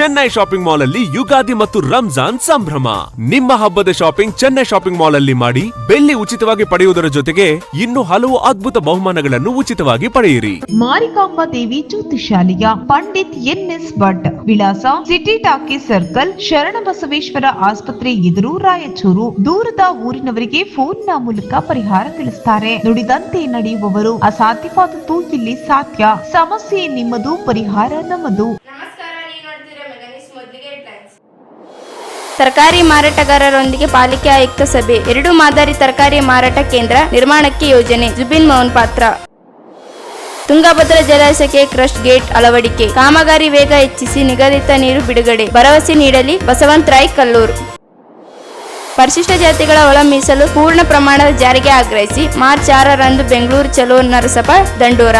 Chennai shopping mall ಅಲ್ಲಿ ಯುಗಾದಿ ಮತ್ತು ರಂಜಾನ್ ಸಂಭ್ರಮ. ನಿಮ್ಮ ಹಬ್ಬದ ಶಾಪಿಂಗ್ ಚೆನ್ನೈ ಶಾಪಿಂಗ್ ಮಾಲ್ ಅಲ್ಲಿ ಮಾಡಿ ಬೆಳ್ಳಿ ಉಚಿತವಾಗಿ ಪಡೆಯುವುದರ ಜೊತೆಗೆ ಇನ್ನು ಹಲವು ಅದ್ಭುತ ಬಹುಮಾನಗಳನ್ನು ಉಚಿತವಾಗಿ ಪಡೆಯಿರಿ. ಮಾರಿಕಾಂಬಾ ದೇವಿ ಜ್ಯೋತಿಷಾಲಯ, ಪಂಡಿತ್ NS ಭಟ್, ವಿಳಾಸ ಸಿಟಿ ಟಾಕೀಸ್ ಸರ್ಕಲ್, ಶರಣಬಸವೇಶ್ವರ ಆಸ್ಪತ್ರೆ ಎದುರು, ರಾಯಚೂರು. ದೂರದ ಊರಿನವರಿಗೆ ಫೋನ್ನ ಮೂಲಕ ಪರಿಹಾರ ತಿಳಿಸುತ್ತಾರೆ. ನುಡಿದಂತೆ ನಡೆಯುವವರು. ಅಸಾಧ್ಯವಾದದ್ದು ಇಲ್ಲಿ ಸಾಧ್ಯ. ಸಮಸ್ಯೆ ನಿಮ್ಮದು, ಪರಿಹಾರ ನಮ್ಮದು. ತರಕಾರಿ ಮಾರಾಟಗಾರರೊಂದಿಗೆ ಪಾಲಿಕೆ ಆಯುಕ್ತ ಸಭೆ. 2 ಮಾದರಿ ತರಕಾರಿ ಮಾರಾಟ ಕೇಂದ್ರ ನಿರ್ಮಾಣಕ್ಕೆ ಯೋಜನೆ. ಜುಬಿನ್ ಮೋಹನ್ ಪಾತ್ರ. ತುಂಗಭದ್ರಾ ಜಲಾಶಯಕ್ಕೆ ಕ್ರಸ್ಟ್ ಗೇಟ್ ಅಳವಡಿಕೆ. ಕಾಮಗಾರಿ ವೇಗ ಹೆಚ್ಚಿಸಿ ನಿಗದಿತ ನೀರು ಬಿಡುಗಡೆ. ಭರವಸೆ ನೀಡಲಿ ಬಸವಂತರಾಯ್ ಕಲ್ಲೂರು. ಪರಿಶಿಷ್ಟ ಜಾತಿಗಳ ಒಳ ಮೀಸಲು ಪೂರ್ಣ ಪ್ರಮಾಣದ ಜಾರಿಗೆ ಆಗ್ರಹಿಸಿ ಮಾರ್ಚ್ 6ರಂದು ಬೆಂಗಳೂರು ಚಲೋ ನರಸಪ್ಪ ದಂಡೋರ.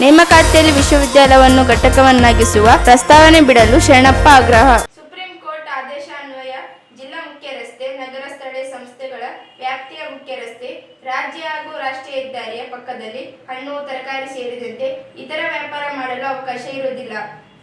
ನೇಮಕಾತಿಯಲ್ಲಿ ವಿಶ್ವವಿದ್ಯಾಲಯವನ್ನು ಘಟಕವನ್ನಾಗಿಸುವ ಪ್ರಸ್ತಾವನೆ ಬಿಡಲು ಶರಣಪ್ಪ ಆಗ್ರಹ. ಸುಪ್ರೀಂ ಕೋರ್ಟ್ ಆದೇಶ ಅನ್ವಯ ಜಿಲ್ಲಾ ಮುಖ್ಯ ರಸ್ತೆ, ನಗರ ಸ್ಥಳೀಯ ಸಂಸ್ಥೆಗಳ ವ್ಯಾಪ್ತಿಯ ಮುಖ್ಯ ರಸ್ತೆ, ರಾಜ್ಯ ಹಾಗೂ ರಾಷ್ಟ್ರೀಯ ಹೆದ್ದಾರಿಯ ಪಕ್ಕದಲ್ಲಿ ಹಣ್ಣು, ತರಕಾರಿ ಸೇರಿದಂತೆ ಇತರ ವ್ಯಾಪಾರ ಮಾಡಲು ಅವಕಾಶ ಇರುವುದಿಲ್ಲ.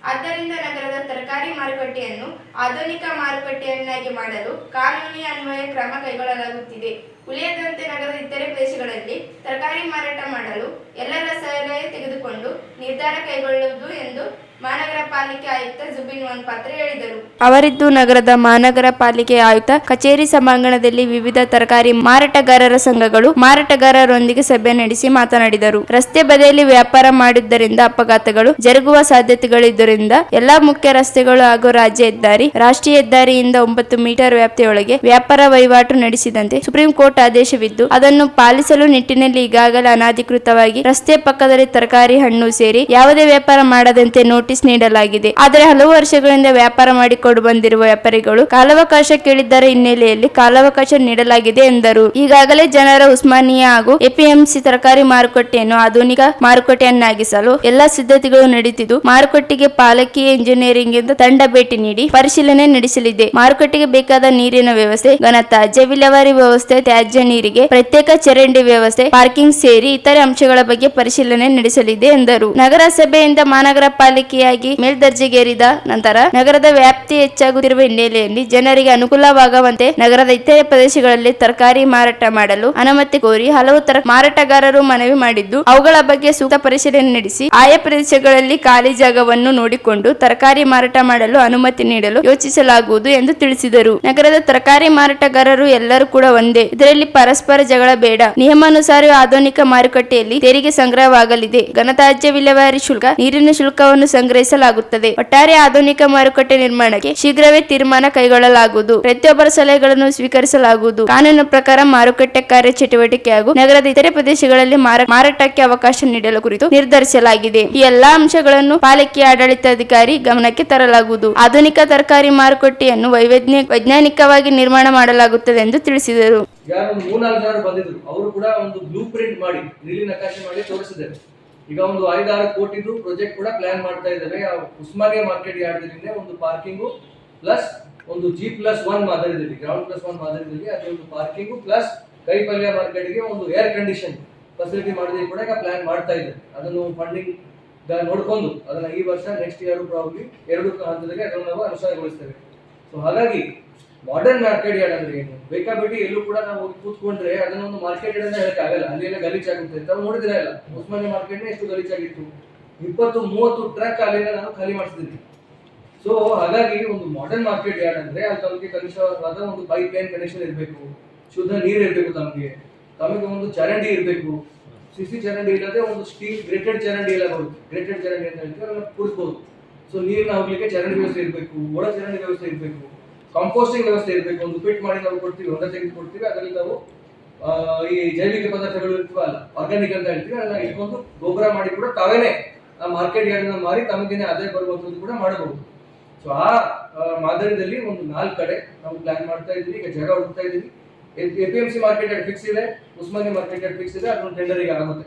ಆದ್ದರಿಂದ ನಗರದ ತರಕಾರಿ ಮಾರುಕಟ್ಟೆಯನ್ನು ಆಧುನಿಕ ಮಾರುಕಟ್ಟೆಯನ್ನಾಗಿ ಮಾಡಲು ಕಾನೂನಿನ ಅನ್ವಯ ಕ್ರಮ ಕೈಗೊಳ್ಳಲಾಗುತ್ತಿದೆ. ಉಳಿಯದಂತೆ ನಗರದ ಇತರೆ ಪ್ರದೇಶಗಳಲ್ಲಿ ತರಕಾರಿ ಮಾರಾಟ ಮಾಡಲು ಎಲ್ಲರ ಸಲಹೆ ತೆಗೆದುಕೊಂಡು ನಿರ್ಧಾರ ಕೈಗೊಳ್ಳುವುದು ಎಂದು ಮಹಾನಗರ ಪಾಲಿಕೆ ಆಯುಕ್ತ ಜುಬಿನ್ ಮೋಹನ್ ಪಾತ್ರ ಹೇಳಿದರು. ಅವರಿದ್ದು ನಗರದ ಮಹಾನಗರ ಪಾಲಿಕೆ ಆಯುಕ್ತ ಕಚೇರಿ ಸಭಾಂಗಣದಲ್ಲಿ ವಿವಿಧ ತರಕಾರಿ ಮಾರಾಟಗಾರರ ಸಂಘಗಳು ಮಾರಾಟಗಾರರೊಂದಿಗೆ ಸಭೆ ನಡೆಸಿ ಮಾತನಾಡಿದರು. ರಸ್ತೆ ಬದಿಯಲ್ಲಿ ವ್ಯಾಪಾರ ಮಾಡಿದ್ದರಿಂದ ಅಪಘಾತಗಳು ಜರುಗುವ ಸಾಧ್ಯತೆಗಳಿದ್ದರಿಂದ ಎಲ್ಲಾ ಮುಖ್ಯ ರಸ್ತೆಗಳು ಹಾಗೂ ರಾಜ್ಯ ಹೆದ್ದಾರಿ, ರಾಷ್ಟ್ರೀಯ ಹೆದ್ದಾರಿಯಿಂದ 9 ಮೀಟರ್ ವ್ಯಾಪ್ತಿಯೊಳಗೆ ವ್ಯಾಪಾರ ವಹಿವಾಟು ನಡೆಸಿದಂತೆ ಸುಪ್ರೀಂ ಕೋರ್ಟ್ ಆದೇಶವಿದ್ದು ಅದನ್ನು ಪಾಲಿಸಲು ನಿಟ್ಟಿನಲ್ಲಿ ಈಗಾಗಲೇ ಅನಧಿಕೃತವಾಗಿ ರಸ್ತೆ ಪಕ್ಕದಲ್ಲಿ ತರಕಾರಿ, ಹಣ್ಣು ಸೇರಿ ಯಾವುದೇ ವ್ಯಾಪಾರ ಮಾಡದಂತೆ ನೋಟಿಸ್ ನೀಡಲಾಗಿದೆ. ಆದರೆ ಹಲವು ವರ್ಷಗಳಿಂದ ವ್ಯಾಪಾರ ಮಾಡಿಕೊಂಡು ಬಂದಿರುವ ವ್ಯಾಪಾರಿಗಳು ಕಾಲಾವಕಾಶ ಕೇಳಿದ್ದರ ಹಿನ್ನೆಲೆಯಲ್ಲಿ ಕಾಲಾವಕಾಶ ನೀಡಲಾಗಿದೆ ಎಂದರು. ಈಗಾಗಲೇ ಜನರ ಉಸ್ಮಾನಿಯಾ ಹಾಗೂ ಎಪಿಎಂಸಿ ತರಕಾರಿ ಮಾರುಕಟ್ಟೆಯನ್ನು ಆಧುನಿಕ ಮಾರುಕಟ್ಟೆಯನ್ನಾಗಿಸಲು ಎಲ್ಲಾ ಸಿದ್ಧತೆಗಳು ನಡೆದಿದ್ದು ಮಾರುಕಟ್ಟೆಗೆ ಪಾಲಿಕೆ ಇಂಜಿನಿಯರಿಂಗ್ ತಂಡ ಭೇಟಿ ನೀಡಿ ಪರಿಶೀಲನೆ ನಡೆಸಲಿದೆ. ಮಾರುಕಟ್ಟೆಗೆ ಬೇಕಾದ ನೀರಿನ ವ್ಯವಸ್ಥೆ, ಘನತ್ಯಾಜ್ಯ ವಿಲೇವಾರಿ ವ್ಯವಸ್ಥೆ, ತ್ಯಾಜ್ಯ ನೀರಿಗೆ ಪ್ರತ್ಯೇಕ ಚರಂಡಿ ವ್ಯವಸ್ಥೆ, ಪಾರ್ಕಿಂಗ್ ಸೇರಿ ಇತರೆ ಅಂಶಗಳ ಬಗ್ಗೆ ಪರಿಶೀಲನೆ ನಡೆಸಲಿದೆ ಎಂದರು. ನಗರಸಭೆಯಿಂದ ಮಹಾನಗರ ಪಾಲಿಕೆಯಾಗಿ ಮೇಲ್ದರ್ಜೆಗೇರಿದ ನಂತರ ನಗರದ ವ್ಯಾಪ್ತಿ ಹೆಚ್ಚಾಗುತ್ತಿರುವ ಹಿನ್ನೆಲೆಯಲ್ಲಿ ಜನರಿಗೆ ಅನುಕೂಲವಾಗುವಂತೆ ನಗರದ ಇತರೆ ಪ್ರದೇಶಗಳಲ್ಲಿ ತರಕಾರಿ ಮಾರಾಟ ಮಾಡಲು ಅನುಮತಿ ಕೋರಿ ಹಲವು ಮಾರಾಟಗಾರರು ಮನವಿ ಮಾಡಿದ್ದು, ಅವುಗಳ ಬಗ್ಗೆ ಸೂಕ್ತ ಪರಿಶೀಲನೆ ನಡೆಸಿ ಆಯಾ ಪ್ರದೇಶಗಳಲ್ಲಿ ಖಾಲಿ ಜಾಗವನ್ನು ನೋಡಿಕೊಂಡು ತರಕಾರಿ ಮಾರಾಟ ಮಾಡಲು ಅನುಮತಿ ನೀಡಲು ಯೋಚಿಸಲಾಗುವುದು ಎಂದು ತಿಳಿಸಿದರು. ನಗರದ ತರಕಾರಿ ಮಾರಾಟಗಾರರು ಎಲ್ಲರೂ ಕೂಡ ಒಂದೇ. ಇದರಲ್ಲಿ ಪರಸ್ಪರ ಜಗಳ ಬೇಡ. ನಿಯಮಾನುಸಾರ ಆಧುನಿಕ ಮಾರುಕಟ್ಟೆಯಲ್ಲಿ ತೆರಿಗೆ ಸಂಗ್ರಹವಾಗಲಿದೆ. ಘನತ್ಯಾಜ್ಯ ವಿಲೇವಾರಿ ಶುಲ್ಕ, ನೀರಿನ ಶುಲ್ಕವನ್ನು ಸಂಗ್ರಹಿಸಲಾಗುತ್ತದೆ. ಒಟ್ಟಾರೆ ಆಧುನಿಕ ಮಾರುಕಟ್ಟೆ ನಿರ್ಮಾಣಕ್ಕೆ ಶೀಘ್ರವೇ ತೀರ್ಮಾನ ಕೈಗೊಳ್ಳಲಾಗುವುದು. ಪ್ರತಿಯೊಬ್ಬರ ಸಲಹೆಗಳನ್ನು ಸ್ವೀಕರಿಸಲಾಗುವುದು. ಕಾನೂನು ಪ್ರಕಾರ ಮಾರುಕಟ್ಟೆ ಕಾರ್ಯ ಚಟುವಟಿಕೆ ಹಾಗೂ ನಗರದ ಇತರೆ ಪ್ರದೇಶಗಳಲ್ಲಿ ಮಾರಾಟಕ್ಕೆ ಅವಕಾಶ ನೀಡಲು ಕುರಿತು ನಿರ್ಧರಿಸಲಾಗಿದೆ. ಈ ಎಲ್ಲಾ ಅಂಶಗಳನ್ನು ಪಾಲಿಕೆ ಆಡಳಿತಾಧಿಕಾರಿ ಗಮನಕ್ಕೆ ತರಲಾಗುವುದು. ಆಧುನಿಕ ತರಕಾರಿ ಮಾರುಕಟ್ಟೆಯನ್ನು ವೈಜ್ಞಾನಿಕವಾಗಿ ನಿರ್ಮಾಣ ಮಾಡಲಾಗುತ್ತದೆ ಎಂದು ತಿಳಿಸಿದರು. ಅವರು ಕೂಡ ಒಂದು ಬ್ಲೂ ಪ್ರಿಂಟ್ ಮಾಡಿ ನೀಲಿ ನಕಾಶೆ ಮಾಡಿ ತೋರಿಸಿದ್ದಾರೆ. ಈಗ ಒಂದು 5-6 ಕೋಟಿದು ಪ್ರಾಜೆಕ್ಟ್ ಕೂಡ ಪ್ಲಾನ್ ಮಾಡ್ತಾ ಇದ್ದಾರೆ. ಉಸ್ಮಾನಿಯಾ ಮಾರ್ಕೆಟ್ ಯಾರ್ಡ್ನಲ್ಲಿ ಒಂದು ಪಾರ್ಕಿಂಗು ಪ್ಲಸ್ ಒಂದು G+1 ಮಾದರಿಯಲ್ಲಿ, ಗ್ರೌಂಡ್ +1 ಮಾದರಿಯಲ್ಲಿ ಅದೇ ಒಂದು ಪಾರ್ಕಿಂಗು ಪ್ಲಸ್ ಕೈಪಲ್ಯ ಮಾರ್ಕೆಟ್ಗೆ ಒಂದು ಏರ್ ಕಂಡೀಷನ್ ಫೆಸಿಲಿಟಿ ಮಾಡೋದಕ್ಕೆ ಕೂಡ ಈಗ ಪ್ಲಾನ್ ಮಾಡ್ತಾ ಇದ್ದಾರೆ. ಅದನ್ನು ಫಂಡಿಂಗ್ ನೋಡ್ಕೊಂಡು ಅದನ್ನ ಈ ವರ್ಷ ನೆಕ್ಸ್ಟ್ ಇಯರ್ ಪ್ರಾಬ್ಲಿ 2 ಹಂತದಲ್ಲಿ ಅದನ್ನು ನಾವು ಅನುಷ್ಠಾನಗೊಳಿಸ್ತೇವೆ. ಸೊ ಹಾಗಾಗಿ ಮಾಡರ್ನ್ ಮಾರ್ಕೆಟ್ ಯಾರ್ಡ್ ಅಂದ್ರೆ ಏನು, ಬೇಕಾಬಿಟ್ಟಿ ಎಲ್ಲೂ ಕೂಡ ನಾವು ಕೂತ್ಕೊಂಡ್ರೆ ಅದನ್ನ ಒಂದು ಮಾರ್ಕೆಟ್ ಯಾರ್ಡ್ ಅಂತ ಹೇಳಕ್ ಆಗಲ್ಲ. ಅಲ್ಲಿ ಎಲ್ಲ ಗಲೀಜಾಗುತ್ತೆ. ತಾವು ನೋಡಿದ್ರೆ ಇಲ್ಲ, ಉಸ್ಮಾನಿಯಾ ಮಾರ್ಕೆಟ್ ಎಷ್ಟು ಗಲೀಜಾಗಿತ್ತು. 20-30 ಟ್ರಕ್ ಅಲ್ಲಿಂದ ನಾವು ಖಾಲಿ ಮಾಡಿಸಿದ್ವಿ. ಸೊ ಹಾಗಾಗಿ ಒಂದು ಮಾಡರ್ನ್ ಮಾರ್ಕೆಟ್ ಯಾರ್ಡ್ ಅಂದ್ರೆ ಅಲ್ಲಿ ತಮಗೆ ಕನಿಷ್ಠವಾದ ಒಂದು ಪೈಪ್ ಲೈನ್ ಕನೆಕ್ಷನ್ ಇರಬೇಕು, ಶುದ್ಧ ನೀರು ಇರಬೇಕು, ತಮಗೆ ಒಂದು ಚರಂಡಿ ಇರಬೇಕು. ಸಿಸಿ ಚರಂಡಿ ಇಲ್ಲದೆ ಒಂದು ಸ್ಟೀಲ್ ಗ್ರೇಟೆಡ್ ಚರಂಡಿ ಎಲ್ಲ ಬರುತ್ತೆ. ಗ್ರೇಟೆಡ್ ಚರಂಡಿ ಅಂತ ಹೇಳ್ತೀವಿ, ಅದನ್ನ ಕೂಡಿಸಬಹುದು. ಸೊ ನೀರಿನ ಹೋಗ್ಲಿಕ್ಕೆ ಚರಂಡಿ ವ್ಯವಸ್ಥೆ ಇರಬೇಕು, ಒಳ ಚರಂಡಿ ವ್ಯವಸ್ಥೆ ಇರಬೇಕು, ಕಾಂಪೋಸ್ಟಿಂಗ್ ವ್ಯವಸ್ಥೆ ಇರಬೇಕು. ಒಂದು ಫಿಟ್ ಮಾಡಿ ನಾವು ಕೊಡ್ತೀವಿ, ಹೊಂಡ ತೆಗೆದು ಕೊಡ್ತೀವಿ. ಅದರಲ್ಲಿ ನಾವು ಈ ಜೈವಿಕ ಪದಾರ್ಥಗಳು ಇರ್ತೀವಲ್ಲ, ಆರ್ಗ್ಯಾನಿಕ್ ಅಂತ ಹೇಳ್ತೀವಿ, ಅದನ್ನ ಇಟ್ಕೊಂಡು ಗೊಬ್ಬರ ಮಾಡಿ ಕೂಡ ತಾವೇನೆ ಆ ಮಾರ್ಕೆಟ್ ಯಾರ್ಡ್ ಮಾರಿ ತಮಗೇನೆ ಆದಾಯ ಬರುವಂತದ್ದು ಕೂಡ ಮಾಡಬಹುದು. ಸೊ ಆ ಮಾದರಿಯಲ್ಲಿ ಒಂದು 4 ಕಡೆ ನಾವು ಪ್ಲಾನ್ ಮಾಡ್ತಾ ಇದ್ದೀವಿ. ಈಗ ಜಾಗ ಹುಡುಕ್ತಾ ಇದ್ದೀವಿ. ಎಪಿಎಂಸಿ ಮಾರ್ಕೆಟ್ ಯಾರ್ಡ್ ಫಿಕ್ಸ್ ಇದೆ, ಉಸ್ಮಾನಿಯಾ ಮಾರ್ಕೆಟ್ ಯಾರ್ಡ್ ಫಿಕ್ಸ್ ಇದೆ. ಅದೊಂದು ಟೆಂಡರಿಗೆ ಆಗುತ್ತೆ.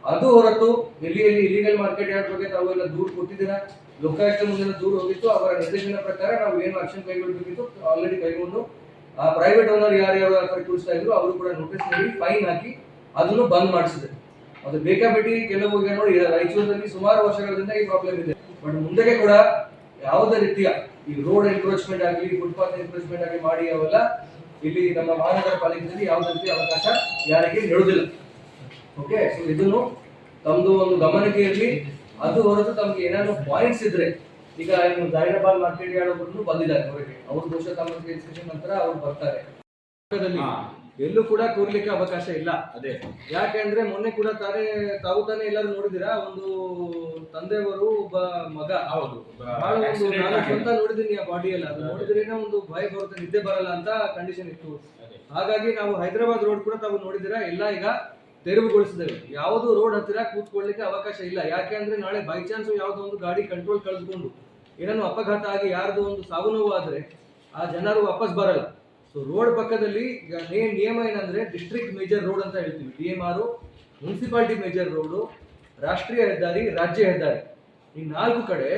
ಅದು ಹೊರತು ಎಲ್ಲಿ ಇಲಿಗಲ್ ಮಾರ್ಕೆಟ್ ಯಾರ್ಡ್ ಬಗ್ಗೆ ತಾವೆಲ್ಲ ದೂರು ಕೊಟ್ಟಿದ್ದೀರಾ, ಲೋಕಾಯುಕ್ತ ಮುಂದಿನ ದೂರು ಹೋಗಿತ್ತು. ಅವರ ನಿರ್ದೇಶನ ಪ್ರಕಾರ ನಾವು ಏನು ಆಕ್ಷನ್ ಕೈಗೊಳ್ಳಬೇಕಿತ್ತು ಆಲ್ರೆಡಿ ಕೈಗೊಂಡು ಆ ಪ್ರೈವೇಟ್ ಓನರ್ ಯಾರ್ಯಾರು ಕೂರಿಸ್ತಾ ಇದ್ರು ಅವರು ಕೂಡ ನೋಟಿಸ್ ನೀಡಿ ಫೈನ್ ಹಾಕಿ ಅದನ್ನು ಬಂದ್ ಮಾಡಿಸಿದೆ. ಅದು ಬೇಕಾಬಿಟ್ಟಿ ಕೆಲವು ಈಗ ನೋಡಿ ರಾಯಚೂರಿನಲ್ಲಿ ಸುಮಾರು ವರ್ಷಗಳಿಂದ ಈ ಪ್ರಾಬ್ಲಮ್ ಇದೆ. ಬಟ್ ಮುಂದೆಗೆ ಕೂಡ ಯಾವುದೇ ರೀತಿಯ ಈ ರೋಡ್ ಎನ್ಕ್ರೋಚ್ಮೆಂಟ್ ಆಗಲಿ, ಫುಟ್ಪಾತ್ ಎನ್ಕ್ರೋಚ್ಮೆಂಟ್ ಆಗಲಿ ಮಾಡಿ ಅವೆಲ್ಲ ಇಲ್ಲಿ ನಮ್ಮ ಮಹಾನಗರ ಪಾಲಿಕೆಯಲ್ಲಿ ಯಾವುದೇ ರೀತಿಯ ಅವಕಾಶ ಯಾರಿಗೆ ನೀಡುವುದಿಲ್ಲ. ಓಕೆ, ಸೊ ಇದನ್ನು ತಮ್ಮದು ಒಂದು ಗಮನಕ್ಕೆ ಇರಲಿ. ಅದು ಹೊರತು ತಮ್ಗೆ ಏನಾದ್ರು ಪಾಯಿಂಟ್ಸ್ ಇದ್ರೆ, ಈಗ ಜೈರಾಬಾದ್ ಮಾರ್ಕೆಟ್ ಯಾರ್ಡ್ ಒಬ್ಬರು ಬಂದಿದ್ದಾರೆ ಹೊರಗೆ, ಅವ್ರು ಬಹುಶಃ ತಮ್ಮ ಡಿಸ್ಕಷನ್ ನಂತರ ಅವ್ರು ಬರ್ತಾರೆ. ಎಲ್ಲೂ ಕೂಡ ಕೂರ್ಲಿಕ್ಕೆ ಅವಕಾಶ ಇಲ್ಲ. ಅದೇ ಯಾಕೆಂದ್ರೆ ಮೊನ್ನೆ ಕೂಡ ತಾವು ತಾನೇ ಎಲ್ಲರೂ ನೋಡಿದಿರಾ, ಒಂದು ತಂದೆಯವರು ಒಬ್ಬ ಮಗ, ಹೌದು, ನಾನು ಸ್ವಂತ ನೋಡಿದೀನಿ ಆ ಬಾಡಿ ಎಲ್ಲ, ಅದು ನೋಡಿದ್ರೇನೆ ಒಂದು ಭಯ ಬರುತ್ತೆ, ನಿದ್ದೆ ಬರಲ್ಲ ಅಂತ ಕಂಡೀಷನ್ ಇತ್ತು. ಹಾಗಾಗಿ ನಾವು ಹೈದರಾಬಾದ್ ರೋಡ್ ಕೂಡ ತಾವು ನೋಡಿದಿರಾ, ಎಲ್ಲ ಈಗ ತೆರವುಗೊಳಿಸಿದ್ದೇವೆ. ಯಾವುದು ರೋಡ್ ಹತ್ತಿರ ಕೂತ್ಕೊಳ್ಳಿಕ್ಕೆ ಅವಕಾಶ ಇಲ್ಲ. ಯಾಕೆ ಅಂದ್ರೆ ನಾಳೆ ಬೈ ಚಾನ್ಸ್ ಯಾವ್ದೋ ಒಂದು ಗಾಡಿ ಕಂಟ್ರೋಲ್ ಕಳೆದುಕೊಂಡು ಏನಾದ್ರು ಅಪಘಾತ ಆಗಿ ಯಾರ್ದು ಒಂದು ಸಾವು ನೋವು ಆದ್ರೆ ಆ ಜನರು ವಾಪಸ್ ಬರಲ್ಲ. ಸೊ ರೋಡ್ ಪಕ್ಕದಲ್ಲಿ ಈಗ ನಿಯಮ ಏನಂದ್ರೆ ಡಿಸ್ಟ್ರಿಕ್ಟ್ ಮೇಜರ್ ರೋಡ್ ಅಂತ ಹೇಳ್ತೀವಿ, DMR, ಮುನ್ಸಿಪಾಲಿಟಿ ಮೇಜರ್ ರೋಡು, ರಾಷ್ಟ್ರೀಯ ಹೆದ್ದಾರಿ, ರಾಜ್ಯ ಹೆದ್ದಾರಿ, ಈ 4 ಕಡೆ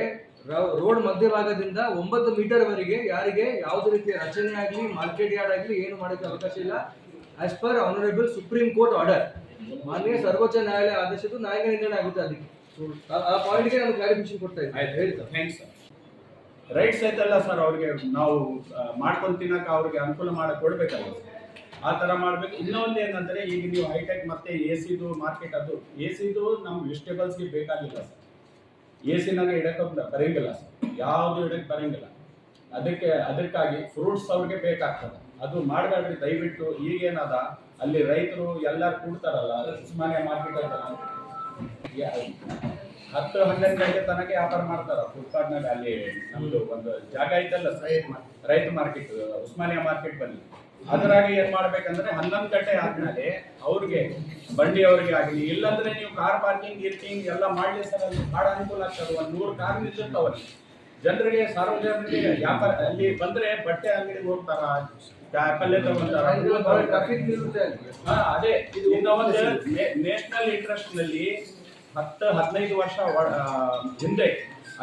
ರೋಡ್ ಮಧ್ಯಭಾಗದಿಂದ 9 ಮೀಟರ್ ವರೆಗೆ ಯಾರಿಗೆ ಯಾವುದೇ ರೀತಿಯ ರಚನೆ ಆಗಲಿ, ಮಾರ್ಕೆಟ್ ಯಾರ್ಡ್ ಆಗಲಿ ಏನು ಮಾಡೋಕ್ಕೆ ಅವಕಾಶ ಇಲ್ಲ. As per honourable supreme court order, ಮಾನ್ಯ ಸರ್ವೋಚ್ಚ ನ್ಯಾಯಾಲಯ ಆದೇಶದ್ದು ನ್ಯಾಯಾಂಗ ನಿರ್ಣಯ ಆಗುತ್ತೆ ಅದಕ್ಕೆ. ಸೊ ಆ ಪಾಯಿಂಟ್ಗೆ ನಾನು ಕ್ಲಾರಿಫಿಕೇಶನ್ ಕೊಡ್ತಾ ಇದ್ದೀನಿ. ಹೇಳ್ತಾ ಥ್ಯಾಂಕ್ಸ್ ಸರ್. ರೈಟ್ಸ್ ಐತಲ್ಲ ಸರ್, ಅವ್ರಿಗೆ ನಾವು ಮಾಡ್ಕೊಂಡು ತಿನ್ನಕ ಅವ್ರಿಗೆ ಅನುಕೂಲ ಮಾಡಿ ಕೊಡ್ಬೇಕಲ್ಲ, ಆ ಥರ ಮಾಡ್ಬೇಕು. ಇನ್ನೊಂದು ಏನಂದ್ರೆ, ಈಗ ನೀವು ಹೈಟೆಕ್ ಮತ್ತೆ AC ಮಾರ್ಕೆಟ್, ಅದು AC ನಮ್ಮ ವೆಜಿಟೇಬಲ್ಸ್ಗೆ ಬೇಕಾಗಿಲ್ಲ ಸರ್. AC-ನಾಗ ಇಡಕ್ಕೆ ಬರಂಗಿಲ್ಲ ಸರ್, ಯಾವುದು ಇಡಕ್ಕೆ ಬರಂಗಿಲ್ಲ. ಅದಕ್ಕಾಗಿ ಫ್ರೂಟ್ಸ್ ಅವ್ರಿಗೆ ಬೇಕಾಗ್ತದೆ. ಅದು ಮಾಡಬೇಡ್ರಿ ದಯವಿಟ್ಟು. ಈಗೇನದ ಅಲ್ಲಿ ರೈತರು ಎಲ್ಲರೂ ಕೂಡ್ತಾರಲ್ಲ, ಉಸ್ಮಾನಿಯಾ ಮಾರ್ಕೆಟ್ ಅದಲ್ಲ, 10-11 ಗಂಟೆ ತನಕ ವ್ಯಾಪಾರ ಮಾಡ್ತಾರ ಫುಟ್ಪಾತ್ನಾಗ. ಅಲ್ಲಿ ನಮ್ದು ಒಂದು ಜಾಗ ಐತಲ್ಲ ರೈತ ಮಾರ್ಕೆಟ್, ಉಸ್ಮಾನಿಯಾ ಮಾರ್ಕೆಟ್ ಬನ್ನಿ. ಅದರಾಗಿ ಏನ್ ಮಾಡ್ಬೇಕಂದ್ರೆ 11 ಗಂಟೆ ಆದ್ಮೇಲೆ ಅವ್ರಿಗೆ ಬಂಡಿ ಅವ್ರಿಗೆ ಆಗಲಿ, ಇಲ್ಲಾಂದ್ರೆ ನೀವು ಕಾರ್ ಪಾರ್ಕಿಂಗ್ ಎಲ್ಲ ಮಾಡ್ಲಿ ಸರ್. ಅಲ್ಲಿ ಭಾಳ ಅನುಕೂಲ ಆಗ್ತದೆ. 100 ಕಾರ್ ನಿಲ್ಸಿರ್ತಾವಲ್ಲಿ. ಜನರಿಗೆ, ಸಾರ್ವಜನಿಕರಿಗೆ ವ್ಯಾಪಾರ ಅಲ್ಲಿ ಬಂದ್ರೆ ಬಟ್ಟೆ ಅಂಗಡಿಗೆ ಹೋಗ್ತಾರ, ಪಲ್ಯ ತಗೊಂತಾರ. ಅದೇ ಒಂದು ನೇಷನಲ್ ಇಂಟ್ರೆಸ್ಟ್ ನಲ್ಲಿ 10-15 ವರ್ಷ ಹಿಂದೆ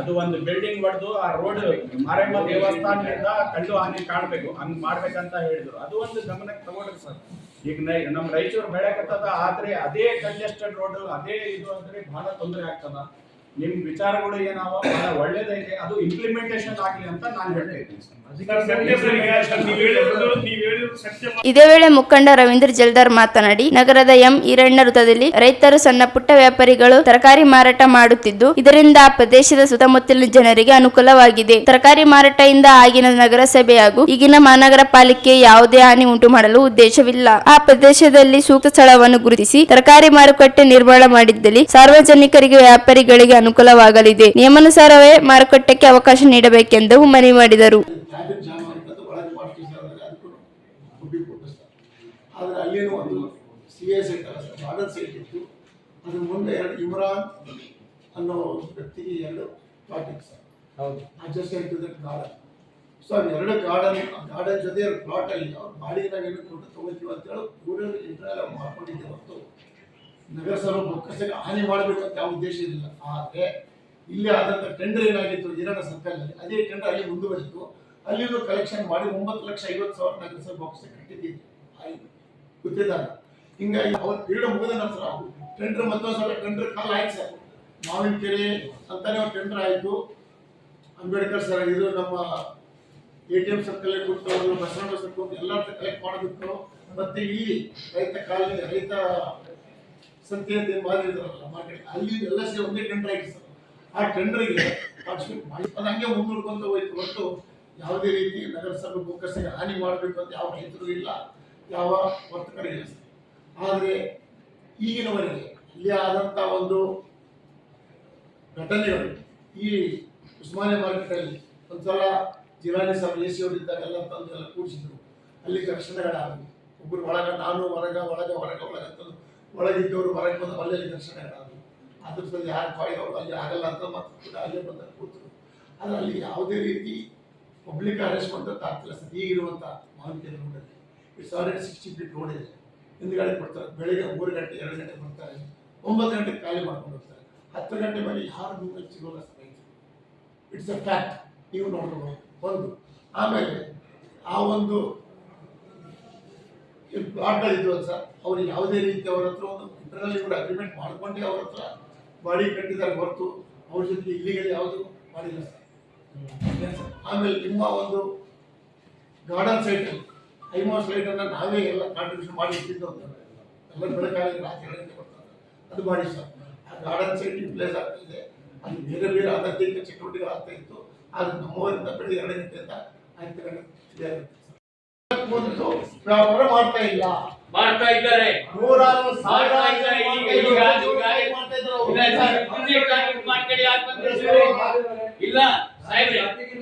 ಅದು ಒಂದು ಬಿಲ್ಡಿಂಗ್ ಹೊಡೆದು ಆ ರೋಡ್ ಮಾರಮ್ಮ ದೇವಸ್ಥಾನದಿಂದ ಕಂಡು ಹಾನಿ ಕಾಣಬೇಕು, ಹಂಗ್ ಮಾಡ್ಬೇಕಂತ ಹೇಳಿದ್ರು. ಅದು ಒಂದು ಗಮನಕ್ಕೆ ತಗೊಂಡ್ರಿ ಸರ್. ಈಗ ನಮ್ಮ ರಾಯಚೂರು ಬೆಳೆಕತ್ತದ, ಆದ್ರೆ ಅದೇ ಕಂಜೆಸ್ಟೆಡ್ ರೋಡ್, ಅದೇ ಇದು ಅಂದ್ರೆ ಬಹಳ ತೊಂದರೆ ಆಗ್ತದ. ನಿಮ್ ವಿಚಾರಗಳು ಏನಾವ ಬಹಳ ಒಳ್ಳೇದೈತೆ, ಅದು ಇಂಪ್ಲಿಮೆಂಟೇಷನ್ ಆಗ್ಲಿ ಅಂತ ನಾನು ಹೇಳ್ತಾ ಇದ್ದೀನಿ. ಇದೇ ವೇಳೆ ಮುಖಂಡ ರವೀಂದ್ರ ಜಲ್ದಾರ್ ಮಾತನಾಡಿ, ನಗರದ ಈರಣ್ಣ ವೃತ್ತದಲ್ಲಿ ರೈತರು, ಸಣ್ಣ ಪುಟ್ಟ ವ್ಯಾಪಾರಿಗಳು ತರಕಾರಿ ಮಾರಾಟ ಮಾಡುತ್ತಿದ್ದು, ಇದರಿಂದ ಆ ಪ್ರದೇಶದ ಸುತ್ತಮುತ್ತಲಿನ ಜನರಿಗೆ ಅನುಕೂಲವಾಗಿದೆ. ತರಕಾರಿ ಮಾರಾಟದಿಂದ ಆಗಿನ ನಗರಸಭೆ ಹಾಗೂ ಈಗಿನ ಮಹಾನಗರ ಪಾಲಿಕೆ ಯಾವುದೇ ಹಾನಿ ಉಂಟು ಮಾಡಲು ಉದ್ದೇಶವಿಲ್ಲ. ಆ ಪ್ರದೇಶದಲ್ಲಿ ಸೂಕ್ತ ಸ್ಥಳವನ್ನು ಗುರುತಿಸಿ ತರಕಾರಿ ಮಾರುಕಟ್ಟೆ ನಿರ್ಮಾಣ ಮಾಡಿದ್ದಲ್ಲಿ ಸಾರ್ವಜನಿಕರಿಗೆ, ವ್ಯಾಪಾರಿಗಳಿಗೆ ಅನುಕೂಲವಾಗಲಿದೆ. ನಿಯಮಾನುಸಾರವೇ ಮಾರುಕಟ್ಟೆಗೆ ಅವಕಾಶ ನೀಡಬೇಕೆಂದು ಮನವಿ ಮಾಡಿದರು. ಆದರೆ ಅಲ್ಲೇನು ಒಂದು CIS ಗಾರ್ಡನ್ ಸೈಟ್ ಇತ್ತು. ಅದ್ರ ಮುಂದೆ 2 ಇಮ್ರಾನ್ ಅನ್ನೋ ವ್ಯಕ್ತಿಗೆ 2 ಪ್ಲಾಟ್ ಇತ್ತು ಸರ್. ಹೌದು, adjacent to that garden. So ಅದು 2 ಗಾರ್ಡನ್ ಜೊತೆ ಪ್ಲಾಟ್ ಅಲ್ಲಿ ಅವ್ರು ಬಾಡಿಗೆ ಏನು ಕೊಟ್ಟು ತಗೋತೀವಿ ಅಂತೇಳಿ ಊರಲ್ಲಿ ಇಂಟರ್ನಲ್ ಮಾಡ್ಕೊಂಡಿದ್ದೆ ಹೊತ್ತು ನಗರಸಭೆ ಬೊಕ್ಕಸಕ್ಕೆ ಹಾನಿ ಮಾಡಬೇಕು ಅಂತ ಯಾವ ಉದ್ದೇಶ ಇಲ್ಲ. ಆದರೆ ಇಲ್ಲಿ ಆದಂಥ ಟೆಂಡರ್ ಏನಾಗಿತ್ತು ಈರಣ್ಣ ಸರ್ಕಲ್ನಲ್ಲಿ, ಅದೇ ಟೆಂಡರ್ ಅಲ್ಲಿ ಮುಂದುವರಿತು. ಅಲ್ಲಿಂದ ಕಲೆಕ್ಷನ್ ಮಾಡಿ 9,50,000 ನಗರಸಭೆ ಬೊಕ್ಕಸಕ್ಕೆ ಕಟ್ಟಿದ್ದೀವಿ ಗೊತ್ತಿದ್ದಾರೆ. ಹಿಂಗಾಗಿ ಅವ್ರ ಪೀರಿಯಡ್ ಮುಗಿದ ನಂತರ ಟೆಂಡರ್ ಮತ್ತೊಂದು ಸಲ ಟೆಂಡರ್ ಕಾಲ್ ಆಯ್ತು ಸರ್. ಮಾವಿನ ಕೆರೆ ಅಂತಾನೆ ಒಂದು ಟೆಂಡರ್ ಆಯಿತು. ಅಂಬೇಡ್ಕರ್ ಸರ್ ಇದು ನಮ್ಮ ATM ಸರ್ಕಲ್ ಕೊಟ್ಟು, ಬಸವಣ್ಣ ಸರ್ಕಲ್ ಎಲ್ಲರ ಕಲೆಕ್ಟ್ ಮಾಡೋದಿತ್ತು. ಮತ್ತೆ ಇಲ್ಲಿ ರೈತ ಕಾಲನಿ, ರೈತ ಸಂತೆ ಅಂತ ಮಾಡಿದ್ರಲ್ಲ ಮಾರ್ಕೆಟ್, ಅಲ್ಲಿ ಎಲ್ಲ ಸೇರಿ ಒಂದೇ ಟೆಂಡರ್ ಆಯ್ತು ಸರ್. ಆ ಟೆಂಡರ್ಗೆ ಪಾರ್ಟಿಸಿಪೇಟ್ ಮಾಡಿ ಅದು ಹಂಗೆ ಮುಂದೂಡ್ಕೊಂತ ಹೋಯ್ತು ಹೊರತು ಯಾವುದೇ ರೀತಿ ನಗರಸಭೆ ಬೊಕ್ಕಸಕ್ಕೆ ಹಾನಿ ಮಾಡಬೇಕು ಅಂತ ಯಾವ ರೈತರು ಇಲ್ಲ, ಯಾವ ವರ್ತಕರು ಇಲ್ಲ ಸರ್. ಆದರೆ ಈಗಿನವರೆಗೆ ಇಲ್ಲಿ ಆದಂಥ ಒಂದು ಘಟನೆಗಳು, ಈ ಉಸ್ಮಾನಿಯಾ ಮಾರ್ಕೆಟಲ್ಲಿ ಒಂದ್ಸಲ ಜಿಲ್ಲಾಣಿ ಸಾಹೇಬ್ AC ಅವರಿದ್ದಾಗ ಎಲ್ಲ ತಂದು ಎಲ್ಲ ಕೂಡಿಸಿದ್ರು. ಅಲ್ಲಿ ಘರ್ಷಣೆಗಳಾಗಲಿ, ಒಬ್ಬರು ನಾನು ಹೊರಗೆ ಒಳಗಿದ್ದವರು ಹೊರಗೆ ಬಂದು ಅಲ್ಲಲ್ಲಿ ಘರ್ಷಣೆಗಳಾಗಲಿ. ಅದ್ರ ಸಲ ಯಾರು ಪಾಡಿದವರು ಅಲ್ಲಿ ಆಗಲ್ಲ ಅಂತ ಮತ್ತೆ ಅಲ್ಲೇ ಬಂದ ಕೂತರು. ಆದರೆ ಅಲ್ಲಿ ಯಾವುದೇ ರೀತಿ ಪಬ್ಲಿಕ್ ಅರೇಂಜ್ಮೆಂಟ್ ಅಂತ ಆಗ್ತಿಲ್ಲ ಸರ್. ಈಗಿರುವಂಥ ಮಾಹಿತಿ ರೋಡಲ್ಲಿ ಇಟ್ಸ್ ಆಲ್ರೆಡಿ 60 ಫೀಟ್ ರೋಡ್ ಇದೆ. ಹಿಂದ್ಗಡೆ ಕೊಡ್ತಾರೆ, ಬೆಳಿಗ್ಗೆ 3 ಗಂಟೆ 2 ಗಂಟೆ ಬರ್ತಾರೆ, 9 ಗಂಟೆಗೆ ಖಾಲಿ ಮಾಡ್ಕೊಂಡು ಹೋಗ್ತಾರೆ. 10 ಗಂಟೆ ಮೇಲೆ ಯಾರು ನೀವು ಸಿಗೋಲ್ಲ ಸರ್. ಇಟ್ಸ್ ಅ ಫ್ಯಾಕ್ಟ್, ನೀವು ನೋಡ್ಬೋದು ಒಂದು. ಆಮೇಲೆ ಆ ಒಂದು ಪ್ಲಾಟ್ಗಳಿದ್ವು ಸರ್, ಅವ್ರು ಯಾವುದೇ ರೀತಿ ಅವ್ರ ಹತ್ರ ಒಂದು ಇಂಟರ್ನಲ್ಲಿ ಕೂಡ ಅಗ್ರಿಮೆಂಟ್ ಮಾಡ್ಕೊಂಡೇ ಅವ್ರ ಹತ್ರ ಬಾಡಿ ಕಟ್ಟಿದ್ದಾರೆ ಹೊರತು ಅವ್ರ ಜೊತೆ ಇಲ್ಲಿಗಲ್ ಯಾವುದು ಮಾಡಿಲ್ಲ ಸರ್. ಆಮೇಲೆ ನಿಮ್ಮ ಒಂದು ಗಾರ್ಡನ್ ಸೈಟ್ ಐಮಾಸ್ ಲೈಟನ್ನು ನಾವೇ ಎಲ್ಲ ಕಾಂಟ್ರಿಬ್ಯೂಷನ್ ಮಾಡಿ ಇಟ್ಟಿದ್ದು ಅಂತಾರೆ ಎಲ್ಲ ಬೆಳಕಾಗಿ ರಾತ್ರಿ ಕೊಡ್ತಾರೆ ಅದು ಮಾಡಿ ಸರ್. ಆ ಗಾರ್ಡನ್ ಸೈಟ್ ಯೂಟಿಲೈಸ್ ಆಗ್ತಾ ಇದೆ. ಅಲ್ಲಿ ಬೇರೆ ಬೇರೆ ಅನೈತಿಕ ಚಟುವಟಿಕೆಗಳು ಆಗ್ತಾ ಇತ್ತು. ಅದು ನಮ್ಮವರಿಂದ ಬೆಳಿಗ್ಗೆ 2 ಗಂಟೆಯಿಂದ 5 ಗಂಟೆ ವ್ಯಾಪಾರ ಮಾಡ್ತಾ ಇಲ್ಲ, ಮಾಡ್ತಾ ಇದ್ದಾರೆ. ನೂರಾರು ಇಲ್ಲ ಸಾಹೇಬ್ರೆ, ನಾವು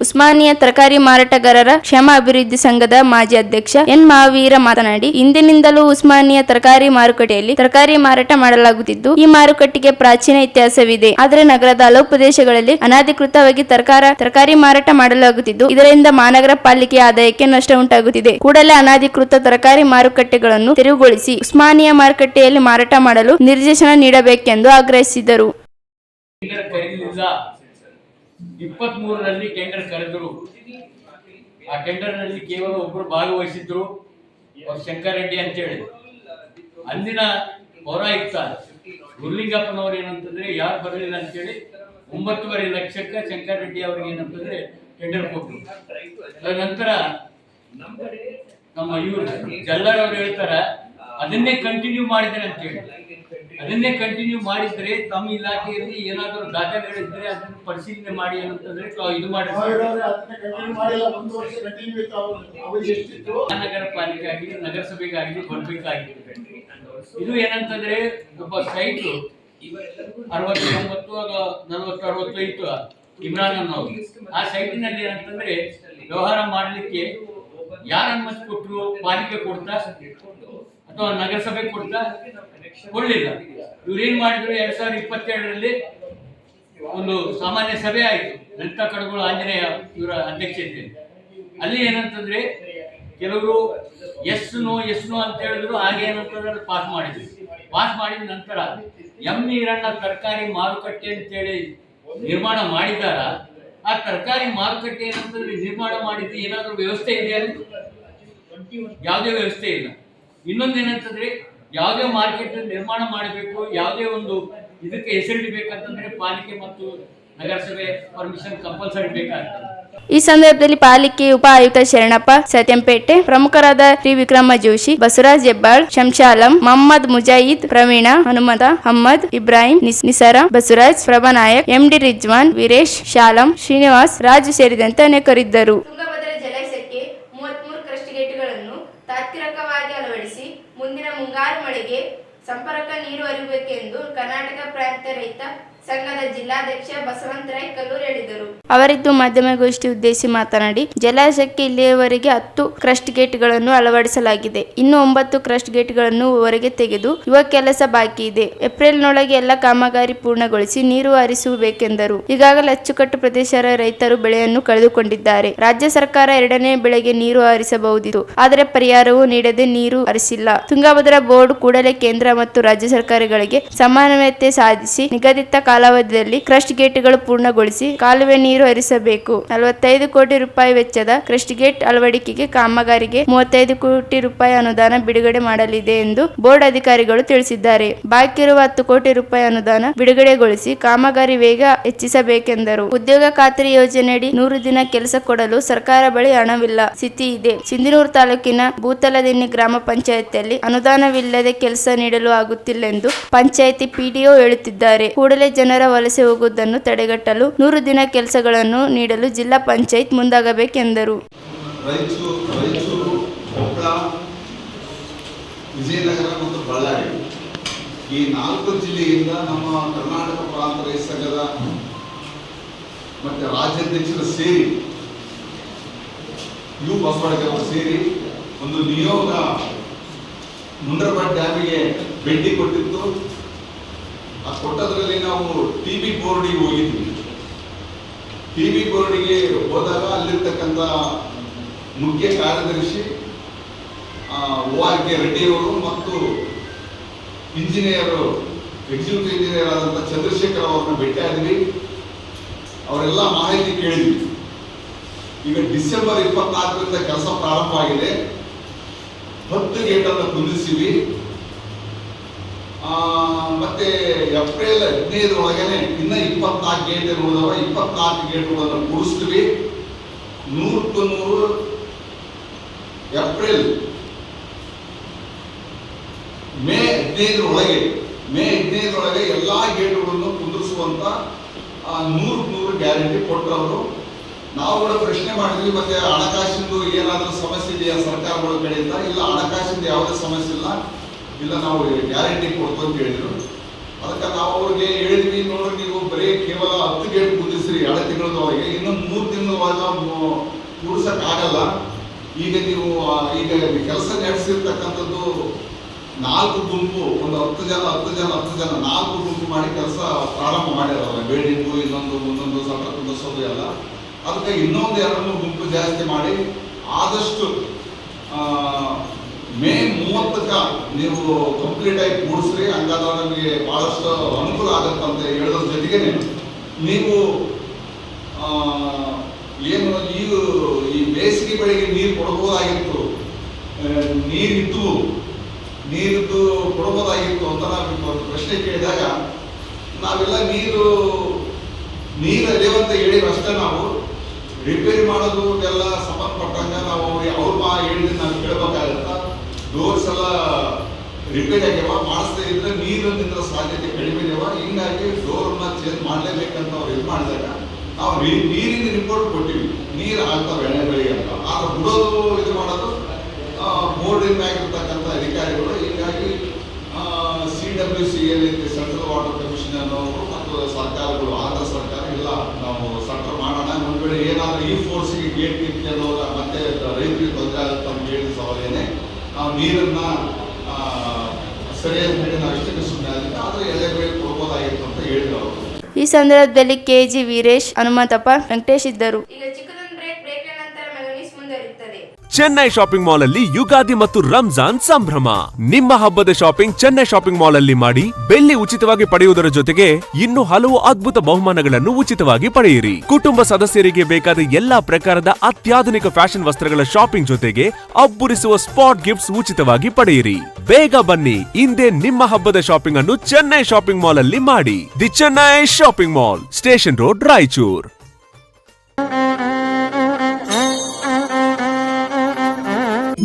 ಉಸ್ಮಾನಿಯಾ ತರಕಾರಿ ಮಾರಾಟಗಾರರ ಕ್ಷೇಮ ಅಭಿವೃದ್ಧಿ ಸಂಘದ ಮಾಜಿ ಅಧ್ಯಕ್ಷ ಎನ್ ಮಹಾವೀರ ಮಾತನಾಡಿ, ಇಂದಿನಿಂದಲೂ ಉಸ್ಮಾನಿಯಾ ತರಕಾರಿ ಮಾರುಕಟ್ಟೆಯಲ್ಲಿ ತರಕಾರಿ ಮಾರಾಟ ಮಾಡಲಾಗುತ್ತಿದ್ದು, ಈ ಮಾರುಕಟ್ಟೆಗೆ ಪ್ರಾಚೀನ ಇತಿಹಾಸವಿದೆ. ಆದರೆ ನಗರದ ಹಲವು ಪ್ರದೇಶಗಳಲ್ಲಿ ಅನಧಿಕೃತವಾಗಿ ತರಕಾರಿ ಮಾರಾಟ ಮಾಡಲಾಗುತ್ತಿದ್ದು, ಇದರಿಂದ ಮಹಾನಗರ ಪಾಲಿಕೆಯ ಆದಾಯಕ್ಕೆ ನಷ್ಟ ಉಂಟಾಗುತ್ತಿದೆ. ಕೂಡಲೇ ಅನಧಿಕೃತ ತರಕಾರಿ ಮಾರುಕಟ್ಟೆಗಳನ್ನು ತೆರವುಗೊಳಿಸಿ ಉಸ್ಮಾನಿಯಾ ಮಾರುಕಟ್ಟೆಯಲ್ಲಿ ಮಾರಾಟ ಮಾಡಲು ನಿರ್ದೇಶನ ನೀಡಬೇಕೆಂದು ಆಗ್ರಹಿಸಿದರು. 23ರಲ್ಲಿ ಟೆಂಡರ್ ಕರೆದರು. ಆ ಟೆಂಡರ್ ನಲ್ಲಿ ಕೇವಲ ಒಬ್ಬರು ಭಾಗವಹಿಸಿದ್ರು, ಅವ್ರು ಶಂಕರ್ ರೆಡ್ಡಿ ಅಂತ ಹೇಳಿ. ಅಂದಿನ ಪೌರಾಯುಕ್ತ ಗುರ್ಲಿಂಗಪ್ಪನವರು ಏನಂತಂದ್ರೆ ಯಾರು ಬರಲಿಲ್ಲ ಅಂತೇಳಿ 9.5 ಲಕ್ಷಕ್ಕೆ ಶಂಕರ್ ರೆಡ್ಡಿ ಅವ್ರಿಗೆ ಏನಂತಂದ್ರೆ ಟೆಂಡರ್ ಕೊಟ್ಟರು. ಅದರ ನಂತರ ನಮ್ಮ ಇವರು ಜಲ್ಲಾಳ್ ಅವರು ಹೇಳ್ತಾರ ಅದನ್ನೇ ಕಂಟಿನ್ಯೂ ಮಾಡಿದ್ರೆ ಅಂತ ಹೇಳಿ. ಅದನ್ನೇ ಕಂಟಿನ್ಯೂ ಮಾಡಿದ್ರೆ ತಮ್ಮ ಇಲಾಖೆಯಲ್ಲಿ ಏನಾದರೂ ದಾಖಲೆಗಳಿದ್ರೆ ಅದನ್ನು ಪರಿಶೀಲನೆ ಮಾಡಿ ಅಂತಂದ್ರೆ ಇದು ಮಾಡಿ ಮಹಾನಗರ ಪಾಲಿಕೆ ಆಗಲಿ ನಗರಸಭೆಗಾಗಲಿ ಕೊಡ್ಬೇಕಾಗಿದೆ. ಇದು ಏನಂತಂದ್ರೆ ಒಬ್ಬ ಸೈಟ್ 69 40 60 ಇತ್ತು ಇಮ್ರಾನ್ ಅನ್ನೋರು. ಆ ಸೈಟಿನಲ್ಲಿ ಏನಂತಂದ್ರೆ ವ್ಯವಹಾರ ಮಾಡಲಿಕ್ಕೆ ಯಾರು ಅನುಮತಿ ಕೊಟ್ಟರು? ಪಾಲಿಕೆ ಕೊಡ್ತಾ ಅಥವಾ ನಗರಸಭೆ ಕೊಡ್ತಾ? ಕೊಡ್ಲಿಲ್ಲ. ಇವ್ರೇನ್ ಮಾಡಿದ್ರು 2022ರಲ್ಲಿ ಒಂದು ಸಾಮಾನ್ಯ ಸಭೆ ಆಯ್ತು, ಲಲಿತಾ ಕಡಗೋಳು ಆಂಜನೇಯ ಇವರ ಅಧ್ಯಕ್ಷತೆ. ಅಲ್ಲಿ ಏನಂತಂದ್ರೆ ಕೆಲವರು ಎಸ್ ನೋ ಅಂತ ಹೇಳಿದ್ರು. ಹಾಗೆ ಏನಂತಂದ್ರೆ ಪಾಸ್ ಮಾಡಿದ್ರು. ಪಾಸ್ ಮಾಡಿದ ನಂತರ ಎಂ ಈರಣ್ಣ ತರಕಾರಿ ಮಾರುಕಟ್ಟೆ ಅಂತೇಳಿ ನಿರ್ಮಾಣ ಮಾಡಿದಾರ. ಆ ತರಕಾರಿ ಮಾರುಕಟ್ಟೆ ಏನಂತಂದ್ರೆ ನಿರ್ಮಾಣ ಮಾಡಿದ್ದು ಏನಾದ್ರೂ ವ್ಯವಸ್ಥೆ ಇದೆ ಅಲ್ಲಿ? ಯಾವುದೇ ವ್ಯವಸ್ಥೆ ಇಲ್ಲ. ಇನ್ನೊಂದೇನಂತಂದ್ರೆ ಯಾವುದೇ ಮಾರ್ಕೆಟ್ ನಿರ್ಮಾಣ ಮಾಡಬೇಕು, ಯಾವುದೇ ಒಂದು ಇದಕ್ಕೆ ಹೆಸರಿಡಬೇಕಂತಂದ್ರೆ ಪಾಲಿಕೆ ಮತ್ತು ನಗರಸಭೆ ಪರ್ಮಿಷನ್ ಕಂಪಲ್ಸರಿ ಬೇಕಾಗ್ತದೆ. ಈ ಸಂದರ್ಭದಲ್ಲಿ ಪಾಲಿಕೆ ಉಪ ಆಯುಕ್ತ ಶರಣಪ್ಪ ಸತ್ಯಂಪೇಟೆ, ಪ್ರಮುಖರಾದ ತ್ರಿವಿಕ್ರಮ ಜೋಶಿ, ಬಸವರಾಜ್ ಹೆಬ್ಬಾಳ್, ಶಂಶಾಲಂ, ಮೊಹಮ್ಮದ್ ಮುಜಾಹಿದ್, ಪ್ರವೀಣ, ಹನುಮಂತ, ಅಹಮ್ಮದ್, ಇಬ್ರಾಹಿಂ, ನಿಸಾರ, ಬಸವರಾಜ್, ಪ್ರಭಾನಾಯಕ್, ಎಂಡಿ ರಿಜ್ವಾನ್, ವೀರೇಶ್, ಶಾಲಂ, ಶ್ರೀನಿವಾಸ್, ರಾಜು ಸೇರಿದಂತೆ ಅನೇಕರಿದ್ದರು. ತುಂಗಭದ್ರಾ ಜಲಾಶಯಕ್ಕೆ 33 ಕ್ರಸ್ಟ್ ಗೇಟ್ಗಳನ್ನು ತಾತ್ಕಾಲಿಕವಾಗಿ ಅಳವಡಿಸಿ ಮುಂದಿನ ಮುಂಗಾರು ಮಳೆಗೆ ಸಂಪರ್ಕ ನೀರು ಹರಿಯಬೇಕೆಂದು ಕರ್ನಾಟಕ ಪ್ರಾಂತ ರೈತ ಸಂಘದ ಜಿಲ್ಲಾಧ್ಯಕ್ಷ ಬಸವಂತರಾಯ್ ಕಲ್ಲೂರ್ ಹೇಳಿದರು. ಅವರಿದ್ದು ಮಾಧ್ಯಮಗೋಷ್ಠಿ ಉದ್ದೇಶಿಸಿ ಮಾತನಾಡಿ, ಜಲಾಶಯಕ್ಕೆ ಇಲ್ಲಿಯವರೆಗೆ 10 ಕ್ರಸ್ಟ್ ಗೇಟ್ಗಳನ್ನು ಅಳವಡಿಸಲಾಗಿದೆ. ಇನ್ನು 9 ಕ್ರಸ್ಟ್ ಗೇಟ್ಗಳನ್ನು ಹೊರಗೆ ತೆಗೆದು ಯುವ ಕೆಲಸ ಬಾಕಿ ಇದೆ. ಏಪ್ರಿಲ್ನೊಳಗೆ ಎಲ್ಲ ಕಾಮಗಾರಿ ಪೂರ್ಣಗೊಳಿಸಿ ನೀರು ಹರಿಸಬೇಕೆಂದರು. ಈಗಾಗಲೇ ಅಚ್ಚುಕಟ್ಟು ಪ್ರದೇಶದ ರೈತರು ಬೆಳೆಯನ್ನು ಕಳೆದುಕೊಂಡಿದ್ದಾರೆ. ರಾಜ್ಯ ಸರ್ಕಾರ 2ನೇ ಬೆಳೆಗೆ ನೀರು ಹರಿಸಬಹುದಿತ್ತು, ಆದರೆ ಪರಿಹಾರವೂ ನೀಡದೆ ನೀರು ಹರಿಸಿಲ್ಲ. ತುಂಗಭದ್ರಾ ಬೋರ್ಡ್ ಕೂಡಲೇ ಕೇಂದ್ರ ಮತ್ತು ರಾಜ್ಯ ಸರ್ಕಾರಗಳಿಗೆ ಸಮನ್ವಯತೆ ಸಾಧಿಸಿ ನಿಗದಿತ ಕಾಲಾವಧಿಯಲ್ಲಿ ಕ್ರಸ್ಟ್ ಗೇಟ್ಗಳು ಪೂರ್ಣಗೊಳಿಸಿ ಕಾಲುವೆ ನೀರು ಹರಿಸಬೇಕು. 45 ಕೋಟಿ ರೂಪಾಯಿ ವೆಚ್ಚದ ಕ್ರಸ್ಟ್ ಗೇಟ್ ಅಳವಡಿಕೆಗೆ ಕಾಮಗಾರಿಗೆ 35 ಕೋಟಿ ರೂಪಾಯಿ ಅನುದಾನ ಬಿಡುಗಡೆ ಮಾಡಲಿದೆ ಎಂದು ಬೋರ್ಡ್ ಅಧಿಕಾರಿಗಳು ತಿಳಿಸಿದ್ದಾರೆ. ಬಾಕಿ ಇರುವ 10 ಕೋಟಿ ರೂಪಾಯಿ ಅನುದಾನ ಬಿಡುಗಡೆಗೊಳಿಸಿ ಕಾಮಗಾರಿ ವೇಗ ಹೆಚ್ಚಿಸಬೇಕೆಂದರು. ಉದ್ಯೋಗ ಖಾತ್ರಿ ಯೋಜನೆಯಡಿ 100 ದಿನ ಕೆಲಸ ಕೊಡಲು ಸರ್ಕಾರ ಬಳಿ ಹಣವಿಲ್ಲ ಸ್ಥಿತಿ ಇದೆ. ಸಿಂಧನೂರು ತಾಲೂಕಿನ ಭೂತಲದಿನ್ನಿ ಗ್ರಾಮ ಪಂಚಾಯತಿಯಲ್ಲಿ ಅನುದಾನವಿಲ್ಲದೆ ಕೆಲಸ ನೀಡಲು ಆಗುತ್ತಿല്ലെಂದು ಪಂಚಾಯಿತಿ ಪಿಡಿಒ ಹೇಳುತ್ತಿದ್ದಾರೆ. ಕೂಡಲೇ ಜನರ ವಲಸೆ ಹೋಗುವುದನ್ನು ತಡೆಗಟ್ಟಲು 100 ದಿನ ಕೆಲಸಗಳನ್ನು ನೀಡಲು ಜಿಲ್ಲಾ ಪಂಚಾಯತ್ ಮುಂದಾಗಬೇಕೆಂದರು. ರಾಯಚೂರು, ಕೊಪ್ಪಳ, ವಿಜಯನಗರ ಮತ್ತು ಬಳ್ಳಾರಿ ಈ 4 ಜಿಲ್ಲೆಯಿಂದ ನಮ್ಮ ಕರ್ನಾಟಕ ಪ್ರಾಂತ ರೈತ ಸಂಘದ ಮತ್ತೆ ರಾಜ್ಯಾಧ್ಯಕ್ಷರು ಸೇರಿ ಯು ಬಸವರಾಜ್ ಸೇರಿ ಒಂದು ನಿಯೋಗ ಮುಂಡ್ರಬಾಟ್ ಡ್ಯಾಮಿಗೆ ಭೇಟಿ ಕೊಟ್ಟಿತ್ತು. ಆ ಕೊಟ್ಟದ್ರಲ್ಲಿ ನಾವು ಟಿಬಿ ಬೋರ್ಡಿಗೆ ಹೋಗಿದ್ವಿ. ಟಿಬಿ ಬೋರ್ಡಿಗೆ ಹೋದಾಗ ಅಲ್ಲಿರ್ತಕ್ಕಂಥ ಮುಖ್ಯ ಕಾರ್ಯದರ್ಶಿ ORK ರೆಡ್ಡಿಯವರು ಮತ್ತು ಇಂಜಿನಿಯರು ಎಕ್ಸಿಕ್ಯೂಟಿವ್ ಇಂಜಿನಿಯರ್ ಆದಂಥ ಚಂದ್ರಶೇಖರ್ ಅವರನ್ನು ಭೇಟಿಯಾದ್ವಿ. ಅವರೆಲ್ಲ ಮಾಹಿತಿ ಕೇಳಿದ್ವಿ. ಈಗ ಡಿಸೆಂಬರ್ 24ರಿಂದ ಕೆಲಸ ಪ್ರಾರಂಭವಾಗಿದೆ. 10 ಗೇಟನ್ನು ಕುಂದಿಸಿವಿ. ಮತ್ತೆ ಏಪ್ರಿಲ್ 15 ಒಳಗೇನೆ ಇನ್ನ 24 ಗೇಟ್ ಇರುವುದವ. 24 ಗೇಟ್ಗಳನ್ನು ಕೂಡಿಸ್ತೀವಿ. 100ಕ್ಕೆ 100 ಏಪ್ರಿಲ್ ಮೇ 15 ಒಳಗೆ ಎಲ್ಲಾ ಗೇಟ್ಗಳನ್ನು ಕುಂದಿಸುವಂತ 100ಕ್ಕೆ 100 ಗ್ಯಾರಂಟಿ ಕೊಟ್ಟರು. ನಾವು ಕೂಡ ಪ್ರಶ್ನೆ ಮಾಡಿದ್ವಿ, ಮತ್ತೆ ಹಣಕಾಸಿಂದು ಏನಾದರೂ ಸಮಸ್ಯೆ ಇದೆಯಾ ಸರ್ಕಾರಗಳ ಕಡೆಯಿಂದ? ಇಲ್ಲ, ಹಣಕಾಸಿಂದ ಯಾವುದೇ ಸಮಸ್ಯೆ ಇಲ್ಲ, ನಾವು ಗ್ಯಾರಂಟಿ ಕೊಡ್ತು ಅಂತ ಹೇಳಿದ್ರು. ಅದಕ್ಕೆ ನಾವು ಅವ್ರಿಗೆ ಹೇಳಿದ್ವಿ, ನೋಡ್ರಿ ನೀವು ಬರೀ ಕೇವಲ 10 ಗೇಟ್ ಕುದಿಸ್ರಿ 2 ತಿಂಗಳದೊಳಗೆ, ಇನ್ನು 3 ತಿಂಗಳೊಳಗೆ ಕೂಡಿಸಕ್ ಆಗಲ್ಲ. ಈಗ ನೀವು ಈಗ ಕೆಲಸ ನಡೆಸಿರ್ತಕ್ಕಂಥದ್ದು 4 ಗುಂಪು, ಒಂದು 10 ಜನ 4 ಗುಂಪು ಮಾಡಿ ಕೆಲಸ ಪ್ರಾರಂಭ ಮಾಡಿದಾರೆ. ಬೇಡಿಂಗು ಇನ್ನೊಂದು ಸಟ್ಟ ಕುಂದಿಸೋದು ಎಲ್ಲ. ಅದಕ್ಕೆ ಇನ್ನೊಂದು 2-3 ಗುಂಪು ಜಾಸ್ತಿ ಮಾಡಿ ಆದಷ್ಟು ಮೇ 30ಕ್ಕೆ ನೀವು ಕಂಪ್ಲೀಟ್ ಆಗಿ ಕೂಡಿಸ್ರಿ. ಹಂಗಾದ್ರೆ ನಮಗೆ ಬಹಳಷ್ಟು ಅನುಕೂಲ ಆಗುತ್ತಂತ ಹೇಳೋದ್ರ ಜೊತೆಗೆ ನೀವು ಏನು ಈ ಬೇಸಿಗೆ ಬೆಳೆಗೆ ನೀರು ಕೊಡಬಹುದಾಗಿತ್ತು, ನೀರಿದ್ದು ಕೊಡಬಹುದಾಗಿತ್ತು ಅಂತ ನಾವು ಪ್ರಶ್ನೆ ಕೇಳಿದಾಗ ನಾವೆಲ್ಲ ನೀರು ಅದೇವಂತ ಹೇಳಿ ಅಷ್ಟೇ. ನಾವು ರಿಪೇರಿ ಮಾಡೋದು ಎಲ್ಲ ಸಂಬಂಧಪಟ್ಟಂಗ ನಾವು ಅವ್ರು ಹೇಳಿದ್ರೆ ನಾವು ಕೇಳಬೇಕಾಗತ್ತ. ಡೋರ್ಸ್ ಎಲ್ಲ ರಿಪೇರಿ ಆಗ್ಯಾವ, ಮಾಡಿಸದೇ ಇದ್ರೆ ನೀರು ನಿಂದ್ರ ಸಾಧ್ಯತೆ ಕಡಿಮೆ ಇದಾವ. ಹಿಂಗಾಗಿ ಡೋರ್ನ ಚೇಂಜ್ ಮಾಡಲೇಬೇಕಂತ ಅವ್ರು ಇದು ಮಾಡಿದಾಗ ನಾವು ನೀರಿನ ರಿಪೋರ್ಟ್ ಕೊಟ್ಟಿವಿ, ನೀರು ಆಗ್ತಾವೆ ಎಣ್ಣೆ ಬೆಳೆಗೆ ಅಂತ. ಆದ್ರೆ ಬಿಡೋದು ಇದು ಮಾಡೋದು ಬೋರ್ಡಿನ ಮ್ಯಾಗಿರ್ತಕ್ಕಂಥ ಅಧಿಕಾರಿಗಳು. ಹೀಗಾಗಿ CWC ಏನೈತಿ, ಸೆಂಟ್ರಲ್ ವಾಟರ್ ಕಮಿಷನ್ ಅನ್ನೋರು ಮತ್ತು ಸರ್ಕಾರಗಳು, ಆಂಧ್ರ ಸರ್ಕಾರ ಇಲ್ಲ ನಾವು ಸೆಂಟ್ರಲ್ ಮಾಡೋಣ, ಒಂದು ವೇಳೆ ಏನಾದರೂ ಈ ಫೋರ್ಸಿಗೆ ಗೇಟ್ ಕಿತ್ತಿ ಅನ್ನೋದು ಮತ್ತೆ ರೈತರಿಗೆ ತೊಂದರೆ ಆಗುತ್ತೆ ಅಂತ ಹೇಳಿದ ಸವಾಲೇನೆ ನಾವು ನೀರನ್ನ ಸರಿಯಾದ ಮೇಲೆ ನಾವು ಇಷ್ಟಕ್ಕೆ ಸುಮ್ಮನೆ ಆಗಿದೆ. ಆದರೆ ಎಲೆ ಬೆಳೆ ಕೊಡ್ಬೋದಾಗಿತ್ತು ಅಂತ ಹೇಳಿದ್ರು ಅವರು. ಈ ಸಂದರ್ಭದಲ್ಲಿ KG ವೀರೇಶ್, ಹನುಮಂತಪ್ಪ, ವೆಂಕಟೇಶ್ ಇದ್ದರು. ಈಗ ಚಿಕ್ಕದೊಂದು ಬ್ರೇಕ್ ನಂತರ ಮೆಗನೀಸ್ ಮುಂದುವರಿಯುತ್ತದೆ. ಚೆನ್ನೈ ಶಾಪಿಂಗ್ ಮಾಲ್ ಅಲ್ಲಿ ಯುಗಾದಿ ಮತ್ತು ರಂಜಾನ್ ಸಂಭ್ರಮ. ನಿಮ್ಮ ಹಬ್ಬದ ಶಾಪಿಂಗ್ ಚೆನ್ನೈ ಶಾಪಿಂಗ್ ಮಾಲ್ ಅಲ್ಲಿ ಮಾಡಿ ಬೆಳ್ಳಿ ಉಚಿತವಾಗಿ ಪಡೆಯುವುದರ ಜೊತೆಗೆ ಇನ್ನು ಹಲವು ಅದ್ಭುತ ಬಹುಮಾನಗಳನ್ನು ಉಚಿತವಾಗಿ ಪಡೆಯಿರಿ. ಕುಟುಂಬ ಸದಸ್ಯರಿಗೆ ಬೇಕಾದ ಎಲ್ಲಾ ಪ್ರಕಾರದ ಅತ್ಯಾಧುನಿಕ ಫ್ಯಾಷನ್ ವಸ್ತ್ರಗಳ ಶಾಪಿಂಗ್ ಜೊತೆಗೆ ಅಬ್ಬರಿಸುವ ಸ್ಪಾಟ್ ಗಿಫ್ಟ್ಸ್ ಉಚಿತವಾಗಿ ಪಡೆಯಿರಿ. ಬೇಗ ಬನ್ನಿ, ಇಂದೇ ನಿಮ್ಮ ಹಬ್ಬದ ಶಾಪಿಂಗ್ ಅನ್ನು ಚೆನ್ನೈ ಶಾಪಿಂಗ್ ಮಾಲ್ ಅಲ್ಲಿ ಮಾಡಿ. The Chennai shopping mall, station road, Raichur.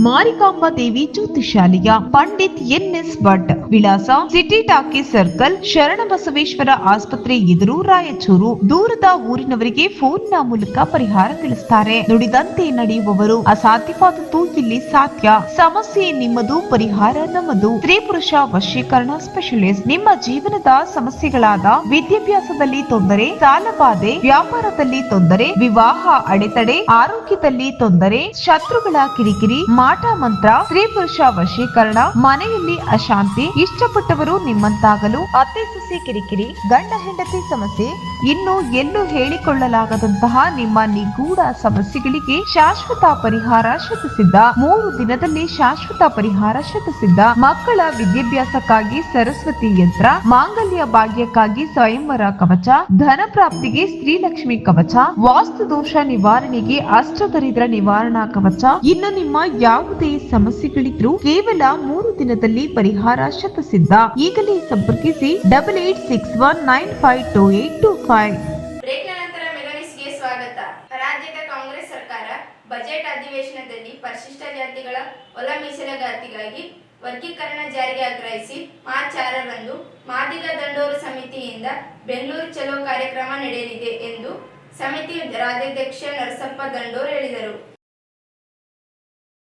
Marikamba Devi ಜ್ಯೋತಿಷಾಲಯ, ಪಂಡಿತ್ NS ಭಟ್, ವಿಳಾಸ ಸಿಟಿ ಟಾಕೀಸ್ ಸರ್ಕಲ್, ಶರಣಬಸವೇಶ್ವರ ಆಸ್ಪತ್ರೆ ಎದುರು, ರಾಯಚೂರು. ದೂರದ ಊರಿನವರಿಗೆ ಫೋನ್ನ ಮೂಲಕ ಪರಿಹಾರ ತಿಳಿಸುತ್ತಾರೆ. ನುಡಿದಂತೆ ನಡೆಯುವವರು, ಅಸಾಧ್ಯವಾದದ್ದು ಇಲ್ಲಿ ಸಾಧ್ಯ. ಸಮಸ್ಯೆ ನಿಮ್ಮದು, ಪರಿಹಾರ ನಮ್ಮದು. ಸ್ತ್ರೀ ಪುರುಷ ವಶೀಕರಣ ಸ್ಪೆಷಲಿಸ್ಟ್. ನಿಮ್ಮ ಜೀವನದ ಸಮಸ್ಯೆಗಳಾದ ವಿದ್ಯಾಭ್ಯಾಸದಲ್ಲಿ ತೊಂದರೆ, ಸಾಲಬಾಧೆ, ವ್ಯಾಪಾರದಲ್ಲಿ ತೊಂದರೆ, ವಿವಾಹ ಅಡೆತಡೆ, ಆರೋಗ್ಯದಲ್ಲಿ ತೊಂದರೆ, ಶತ್ರುಗಳ ಕಿರಿಕಿರಿ, ಮಾಟ ಮಂತ್ರ, ಸ್ತ್ರೀ ಪುರುಷ ವಶೀಕರಣ, ಮನೆಯಲ್ಲಿ ಅಶಾಂತಿ, ಇಷ್ಟಪಟ್ಟವರು ನಿಮ್ಮಂತಾಗಲು, ಅತ್ತೆ ಸೊಸೆ ಕಿರಿಕಿರಿ, ಗಂಡ ಹೆಂಡತಿ ಸಮಸ್ಯೆ, ಇನ್ನು ಎಲ್ಲೂ ಹೇಳಿಕೊಳ್ಳಲಾಗದಂತಹ ನಿಮ್ಮ ನಿಗೂಢ ಸಮಸ್ಯೆಗಳಿಗೆ ಶಾಶ್ವತ ಪರಿಹಾರ ಶತಸಿದ್ಧ. 3 ದಿನದಲ್ಲಿ ಶಾಶ್ವತ ಪರಿಹಾರ ಶತಸಿದ್ಧ. ಮಕ್ಕಳ ವಿದ್ಯಾಭ್ಯಾಸಕ್ಕಾಗಿ ಸರಸ್ವತಿ ಯಂತ್ರ, ಮಾಂಗಲ್ಯ ಭಾಗ್ಯಕ್ಕಾಗಿ ಸ್ವಯಂವರ ಕವಚ, ಧನ ಪ್ರಾಪ್ತಿಗೆ ಶ್ರೀಲಕ್ಷ್ಮಿ ಕವಚ, ವಾಸ್ತು ದೋಷ ನಿವಾರಣೆಗೆ ಅಷ್ಟದರಿದ್ರ ನಿವಾರಣಾ ಕವಚ. ಇನ್ನು ನಿಮ್ಮ ಯಾವುದೇ ಸಮಸ್ಯೆಗಳಿದ್ರೂ ಕೇವಲ 3 ದಿನದಲ್ಲಿ ಪರಿಹಾರ ಶತಸಿದ್ಧ. ಈಗಲೇ ಸಂಪರ್ಕಿಸಿ 8861952825. ಬ್ರೇಕ್ನ ನಂತರ ಮೆಗನೀಸ್ಗೆ ಸ್ವಾಗತ. ರಾಜ್ಯದ ಕಾಂಗ್ರೆಸ್ ಸರ್ಕಾರ ಬಜೆಟ್ ಅಧಿವೇಶನದಲ್ಲಿ ಪರಿಶಿಷ್ಟ ಜಾತಿಗಳ ಒಳ ಮೀಸಲಾತಿಗಾಗಿ ವರ್ಗೀಕರಣ ಜಾರಿಗೆ ಆಗ್ರಹಿಸಿ ಮಾರ್ಚ್ 6ರಂದು ಮಾದಿಗ ದಂಡೋರ ಸಮಿತಿಯಿಂದ ಬೆಂಗಳೂರು ಚಲೋ ಕಾರ್ಯಕ್ರಮ ನಡೆಯಲಿದೆ ಎಂದು ಸಮಿತಿ ರಾಜ್ಯಾಧ್ಯಕ್ಷ ನರಸಪ್ಪ ದಂಡೋರ್ ಹೇಳಿದರು.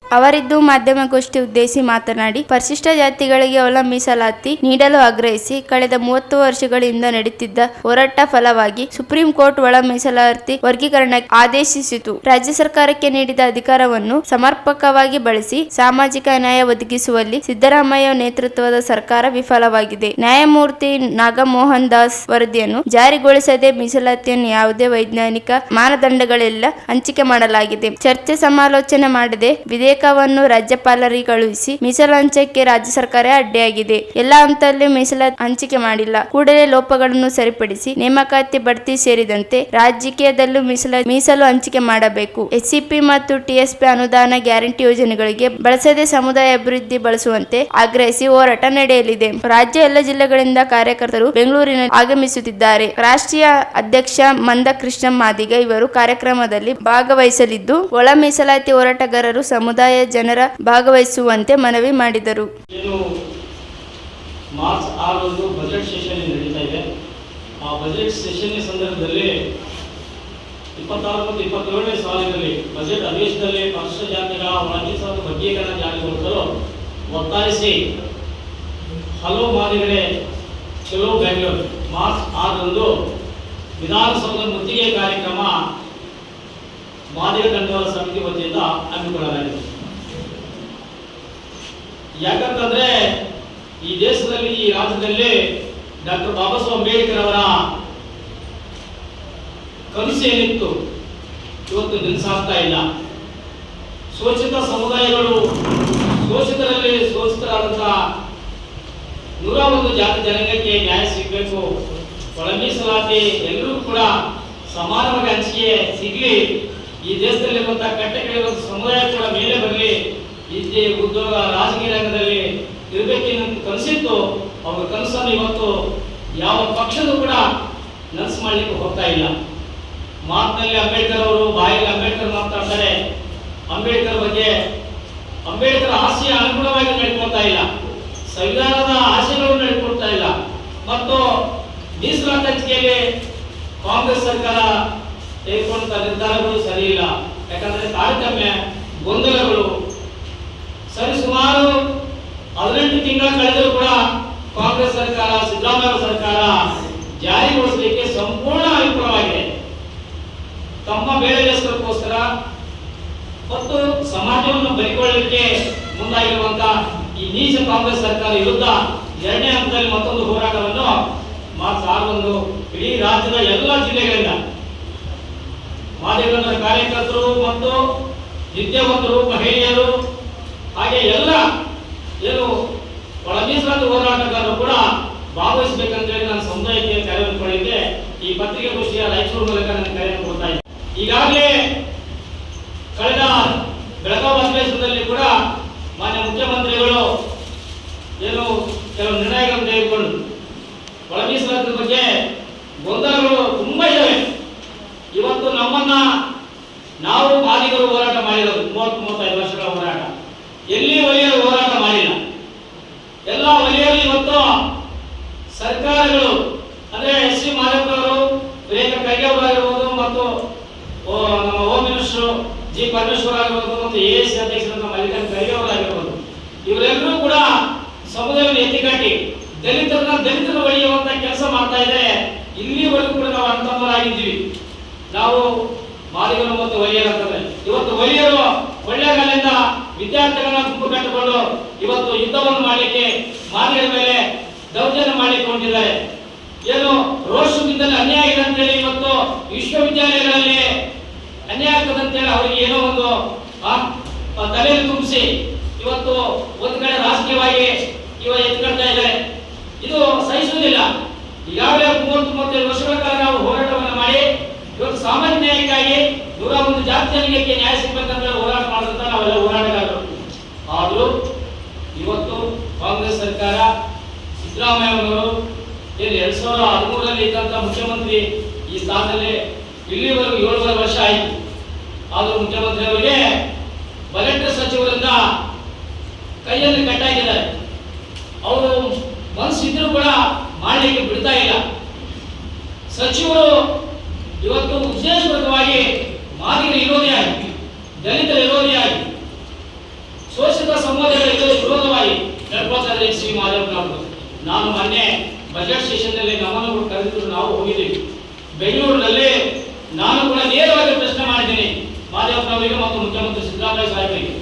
ಅವರಿದ್ದು ಮಾಧ್ಯಮಗೋಷ್ಠಿ ಉದ್ದೇಶಿಸಿ ಮಾತನಾಡಿ, ಪರಿಶಿಷ್ಟ ಜಾತಿಗಳಿಗೆ ಒಳ ಮೀಸಲಾತಿ ನೀಡಲು ಆಗ್ರಹಿಸಿ ಕಳೆದ 30 ವರ್ಷಗಳಿಂದ ನಡೆಯುತ್ತಿದ್ದ ಹೋರಾಟ ಫಲವಾಗಿ ಸುಪ್ರೀಂ ಕೋರ್ಟ್ ಒಳ ಮೀಸಲಾತಿ ವರ್ಗೀಕರಣಕ್ಕೆ ಆದೇಶಿಸಿತು. ರಾಜ್ಯ ಸರ್ಕಾರಕ್ಕೆ ನೀಡಿದ ಅಧಿಕಾರವನ್ನು ಸಮರ್ಪಕವಾಗಿ ಬಳಸಿ ಸಾಮಾಜಿಕ ನ್ಯಾಯ ಒದಗಿಸುವಲ್ಲಿ ಸಿದ್ದರಾಮಯ್ಯ ನೇತೃತ್ವದ ಸರ್ಕಾರ ವಿಫಲವಾಗಿದೆ. ನ್ಯಾಯಮೂರ್ತಿ ನಾಗಮೋಹನ್ ದಾಸ್ ವರದಿಯನ್ನು ಜಾರಿಗೊಳಿಸದೆ ಮೀಸಲಾತಿಯನ್ನು ಯಾವುದೇ ವೈಜ್ಞಾನಿಕ ಮಾನದಂಡಗಳೆಲ್ಲ ಹಂಚಿಕೆ ಮಾಡಲಾಗಿದೆ. ಚರ್ಚೆ ಸಮಾಲೋಚನೆ ಮಾಡದೆ ವಿಧೇಯಕ ವಿಧೇಯಕವನ್ನು ರಾಜ್ಯಪಾಲರಿಗೆ ಕಳುಹಿಸಿ ಮೀಸಲು ಹಂಚಿಕೆ ರಾಜ್ಯ ಸರ್ಕಾರ ಅಡ್ಡಿಯಾಗಿದೆ. ಎಲ್ಲಾ ಹಂತದಲ್ಲಿ ಮೀಸಲು ಹಂಚಿಕೆ ಮಾಡಿಲ್ಲ. ಕೂಡಲೇ ಲೋಪಗಳನ್ನು ಸರಿಪಡಿಸಿ ನೇಮಕಾತಿ ಬಡ್ತಿ ಸೇರಿದಂತೆ ರಾಜಕೀಯದಲ್ಲೂ ಮೀಸಲು ಹಂಚಿಕೆ ಮಾಡಬೇಕು. ಎಸ್ಸಿಪಿ ಮತ್ತು ಟಿಎಸ್ಪಿ ಅನುದಾನ ಗ್ಯಾರಂಟಿ ಯೋಜನೆಗಳಿಗೆ ಬಳಸದೆ ಸಮುದಾಯ ಅಭಿವೃದ್ಧಿ ಬಳಸುವಂತೆ ಆಗ್ರಹಿಸಿ ಹೋರಾಟ ನಡೆಯಲಿದೆ. ರಾಜ್ಯ ಎಲ್ಲ ಜಿಲ್ಲೆಗಳಿಂದ ಕಾರ್ಯಕರ್ತರು ಬೆಂಗಳೂರಿನಲ್ಲಿ ಆಗಮಿಸುತ್ತಿದ್ದಾರೆ. ರಾಷ್ಟ್ರೀಯ ಅಧ್ಯಕ್ಷ ಮಂದಕೃಷ್ಣ ಮಾದಿಗ ಇವರು ಕಾರ್ಯಕ್ರಮದಲ್ಲಿ ಭಾಗವಹಿಸಲಿದ್ದು, ಒಳ ಮೀಸಲಾತಿ ಹೋರಾಟಗಾರರು ಸಮುದಾಯ ಜನರ ಭಾಗವಹಿಸುವಂತೆ ಮನವಿ ಮಾಡಿದರು. ಮಾರ್ಚ್ 6ರಂದು ಬಜೆಟ್ ಸೆಷನ್ ನಡೀತಾ ಇದೆ. ಆ ಬಜೆಟ್ ಸೆಷನ್ ಸಂದರ್ಭದಲ್ಲಿ 26 ಮತ್ತು 27ನೇ ಸಾಲಿನಲ್ಲಿ ಬಜೆಟ್ ಅಧಿವೇಶನದಲ್ಲಿ ಪರಿಶಿಷ್ಟ ಜಾತಿಗಳ ಒಳ ಮೀಸಲಾತಿ ವರ್ಗೀಕರಣ ಜಾರಿಗೊಳಿಸಲು ಒತ್ತಾಯಿಸಿ ಹಲವು ಮಾದಿಗರೇ ಚಲೋ ಬೆಂಗಳೂರು ಮಾರ್ಚ್ 6ರಂದು ವಿಧಾನಸೌಧ ಮುತ್ತಿಗೆ ಕಾರ್ಯಕ್ರಮ ಮಾದಿಗ ಕಂಠಗಳ ಸಮಿತಿ ವತಿಯಿಂದ ಹಮ್ಮಿಕೊಳ್ಳಲಾಗಿದೆ. ಯಾಕಂತಂದ್ರೆ ಈ ದೇಶದಲ್ಲಿ, ಈ ರಾಜ್ಯದಲ್ಲಿ ಡಾಕ್ಟರ್ ಬಾಬಾ ಸಾಹೇಬ್ ಅಂಬೇಡ್ಕರ್ ಅವರ ಕನಸು ಏನಿತ್ತು ಇವತ್ತು ನೆನಸಾಗ್ತಾ ಇಲ್ಲ. ಶೋಷಿತ ಸಮುದಾಯಗಳು, ಶೋಷಿತರಲ್ಲಿ ಶೋಷಿತರಾದಂತಹ 101 ಜಾತಿ ಜನಾಂಗಕ್ಕೆ ನ್ಯಾಯ ಸಿಗಬೇಕು, ಒಳ ಮೀಸಲಾತಿ ಎಲ್ಲರೂ ಕೂಡ ಸಮಾನವಾಗಿ ಹಂಚಿಕೆ ಸಿಗಲಿ, ಈ ದೇಶದಲ್ಲಿರುವಂತಹ ಕಟ್ಟೆಗಳಿರುವ ಸಮುದಾಯ ಕೂಡ ಮೇಲೆ ಬರಲಿ, ವಿದ್ಯೆ, ಉದ್ಯೋಗ, ರಾಜಕೀಯ ರಂಗದಲ್ಲಿ ಇರಬೇಕೆಂದು ಕನಸಿತ್ತು. ಅವರ ಕನಸನ್ನು ಇವತ್ತು ಯಾವ ಪಕ್ಷದೂ ಕೂಡ ನನಸು ಮಾಡಲಿಕ್ಕೆ ಹೋಗ್ತಾ ಇಲ್ಲ. ಮಾತಿನಲ್ಲಿ ಅಂಬೇಡ್ಕರ್ ಅವರು, ಬಾಯಲ್ಲಿ ಅಂಬೇಡ್ಕರ್ ಮಾತಾಡ್ತಾರೆ. ಅಂಬೇಡ್ಕರ್ ಬಗ್ಗೆ, ಅಂಬೇಡ್ಕರ್ ಆಶಯ ಅನುಗುಣವಾಗಿ ನಡ್ಕೊಳ್ತಾ ಇಲ್ಲ, ಸಂವಿಧಾನದ ಆಶಯಗಳನ್ನು ನಡ್ಕೊಳ್ತಾ ಇಲ್ಲ. ಮತ್ತು ಮೀಸಲಾತಿ ಹಂಚಿಕೆಯಲ್ಲಿ ಕಾಂಗ್ರೆಸ್ ಸರ್ಕಾರ ತೆಗೆದುಕೊಂಡ ನಿರ್ಧಾರಗಳು ಸರಿ ಇಲ್ಲ. ಯಾಕಂದ್ರೆ ತಾರತಮ್ಯ, ಗೊಂದಲಗಳು ಸರಿಸುಮಾರು 18 ತಿಂಗಳ ಕಳೆದರೂ ಕೂಡ ಕಾಂಗ್ರೆಸ್ ಸರ್ಕಾರ, ಸಿದ್ದರಾಮಯ್ಯ ಸರ್ಕಾರ ಜಾರಿಗೊಳಿಸಲಿಕ್ಕೆ ಸಂಪೂರ್ಣ ವಿಫಲವಾಗಿದೆ. ತಮ್ಮ ಬೇಳೆಗೋಸ್ಕರ ಮತ್ತು ಸಮಾಜವನ್ನು ಬಲಿಕೊಳ್ಳಲಿಕ್ಕೆ ಮುಂದಾಗಿರುವಂತಹ ಈ ನೀಚ ಕಾಂಗ್ರೆಸ್ ಸರ್ಕಾರ ವಿರುದ್ಧ 2ನೇ ಹಂತದಲ್ಲಿ ಮತ್ತೊಂದು ಹೋರಾಟವನ್ನು ಮಾರ್ಚ್ 6ರಂದು ಇಡೀ ರಾಜ್ಯದ ಎಲ್ಲ ಜಿಲ್ಲೆಗಳಿಂದ ಮಾದಿಗರ ಕಾರ್ಯಕರ್ತರು ಮತ್ತು ವಿದ್ಯಾವಂತರು, ಮಹಿಳೆಯರು, ಹಾಗೆ ಎಲ್ಲ ಏನು ಒಳ ಮೀಸಲಾತಿ ಹೋರಾಟಗಾರರು ಕೂಡ ಭಾಗವಹಿಸಬೇಕಂತೇಳಿ ನಾನು ಸಮುದಾಯಕ್ಕೆ ಕರೆದುಕೊಳ್ಳಿಕ್ಕೆ ಈ ಪತ್ರಿಕಾಗೋಷ್ಠಿಯ ರಾಯಚೂರು ಮೂಲಕ ನಾನು ಕರೆಯನ್ನು ಕೊಡ್ತಾ ಇದ್ದೆ. ಈಗಾಗಲೇ ಕಳೆದ ಬೆಳಗಾವಿ ಅಧಿವೇಶನದಲ್ಲಿ ಕೂಡ ಮಾನ್ಯ ಮುಖ್ಯಮಂತ್ರಿಗಳು ಏನು ಕೆಲವು ನಿರ್ಣಯಗಳನ್ನು ತೆಗೆದುಕೊಂಡು ಒಳ ಮೀಸಲಾತಿ ಬಗ್ಗೆ ಗೊಂದಲಗಳು ತುಂಬಾ ಇದ್ದಾವೆ. ಇವತ್ತು ನಮ್ಮನ್ನ ನಾವು ಮಾದಿಗರು ಹೋರಾಟ ಮಾಡಿರೋದು 30-35 ವರ್ಷಗಳ ಹೋರಾಟ, ಎಲ್ಲಿ ವಲಯರು ಹೋರಾಟ ಮಾಡಿಲ್ಲ. ಎಲ್ಲ ವಲಯರು ಇವತ್ತು ಸರ್ಕಾರಗಳು ಅಂದ್ರೆ ಎಸ್ ಸಿ ಮಾಧವರವರು, ಪ್ರಿಯಾಂಕ ಖರ್ಗೆ ಅವರಾಗಿರ್ಬೋದು, ಮತ್ತು ನಮ್ಮ ಹೋಮ್ ಮಿನಿಸ್ಟರ್ ಜಿ ಪರಮೇಶ್ವರ್ ಆಗಿರ್ಬೋದು, ಮತ್ತು ಎಎಸ್ ಅಧ್ಯಕ್ಷರಾದ ಮಲ್ಲಿಕಾರ್ಜುನ ಖರ್ಗೆ ಅವರಾಗಿರ್ಬೋದು, ಇವರೆಲ್ಲರೂ ಕೂಡ ಸಮುದಾಯವನ್ನು ಎತ್ತಿಕಟ್ಟಿ ದಲಿತರ ಒಳ್ಳೆಯುವಂತ ಕೆಲಸ ಮಾಡ್ತಾ ಇದ್ದಾರೆ. ಇಲ್ಲಿವರೆಗೂ ಕೂಡ ನಾವು ಅಣ್ಣತಮ್ಮರಾಗಿದ್ದೀವಿ. ನಾವು ಮಾದಿಗರು ಮತ್ತು ವಲಯರು ಅಂತಂದ್ರೆ ಇವತ್ತು ವಲಯರು ಕೊಳ್ಳೇಗಾಲದಿಂದ ವಿದ್ಯಾರ್ಥಿಗಳನ್ನ ಗುಂಪು ಕಟ್ಟಿಕೊಂಡು ಇವತ್ತು ಯುದ್ಧವನ್ನು ಮಾಡಲಿಕ್ಕೆ ಮಾದಿಗರ ಮೇಲೆ ದೌರ್ಜನ್ಯ ಮಾಡಲಿಕ್ಕೆ ಹೊಂದಿದ್ದಾರೆ. ಏನು ರೋಷದಿಂದಲೇ ಅನ್ಯಾಯ ಆಗಿದೆ ಅಂತೇಳಿ ಇವತ್ತು ವಿಶ್ವವಿದ್ಯಾಲಯಗಳಲ್ಲಿ ಅನ್ಯಾಯ ಆಗ್ತದೆ ಅಂತೇಳಿ ಅವರಿಗೆ ಏನೋ ಒಂದು ತಲೆಯಲ್ಲಿ ತುಂಬಿಸಿ ಇವತ್ತು ಒಂದು ಕಡೆ ರಾಜಕೀಯವಾಗಿ ಎತ್ಕೊಳ್ತಾ ಇದ್ದಾರೆ. ಇದು ಸಹಿಸುವುದಿಲ್ಲ. ಈಗಾಗಲೇ 30-35 ವರ್ಷಗಳ ಕಾಲ ನಾವು ಹೋರಾಟವನ್ನು ಮಾಡಿ ಇವತ್ತು ಸಾಮಾನ್ಯ ನ್ಯಾಯಕ್ಕಾಗಿ 101 ಜಾತಿ ಜನಾಂಗಕ್ಕೆ ನ್ಯಾಯ ಸಿಗಬೇಕಂತ ಹೋರಾಟ ಮಾಡಿದಂತ ನಾವೆಲ್ಲ ಹೋರಾಟಗಾರರು. ಆದರೂ ಇವತ್ತು ಕಾಂಗ್ರೆಸ್ ಸರ್ಕಾರ, ಸಿದ್ದರಾಮಯ್ಯ ಅವರು 2013ರಲ್ಲಿ ಇದ್ದಂತ ಮುಖ್ಯಮಂತ್ರಿ ಈ ಸ್ಥಾನದಲ್ಲಿ ಇಲ್ಲಿವರೆಗೂ 7 ವರ್ಷ ಆಯಿತು. ಆದರೂ ಮುಖ್ಯಮಂತ್ರಿ ಅವರಿಗೆ ಬಜೆಟ್ ಸಚಿವರಿಂದ ಕೈಯಲ್ಲಿ ಕಟ್ಟಾಕಿದ್ದಾರೆ. ಅವರು ಮನಸ್ಸಿದ್ರು ಕೂಡ ಮಾಡಲಿಕ್ಕೆ ಬಿಡ್ತಾ ಇಲ್ಲ. ಸಚಿವರು ಇವತ್ತು ಉದ್ದೇಶಪೂರ್ವಕವಾಗಿ ಮಾದಿಗರ ವಿರೋಧಿಯಾಗಿ, ದಲಿತರ ವಿರೋಧಿಯಾಗಿ, ಶೋಷಿತ ಸಮಾಜಗಳ ವಿರೋಧವಾಗಿ ನಡ್ಕೊಳ್ತಾರೆ ಶ್ರೀ ಮಾಧವನವರು. ನಾನು ಮೊನ್ನೆ ಬಜೆಟ್ ಸೆಷನ್ನಲ್ಲಿ ನಮ್ಮನ್ನು ಕರೆದಿದ್ದು ನಾವು ಹೋಗಿದ್ದೀವಿ. ಬೆಂಗಳೂರಿನಲ್ಲಿ ನಾನು ಕೂಡ ನೇರವಾಗಿ ಪ್ರಶ್ನೆ ಮಾಡಿದ್ದೀನಿ ಮಾಧವನವರಿಗೆ ಮತ್ತು ಮುಖ್ಯಮಂತ್ರಿ ಸಿದ್ದರಾಮಯ್ಯ ಸಾಹೇಬರಿಗೆ.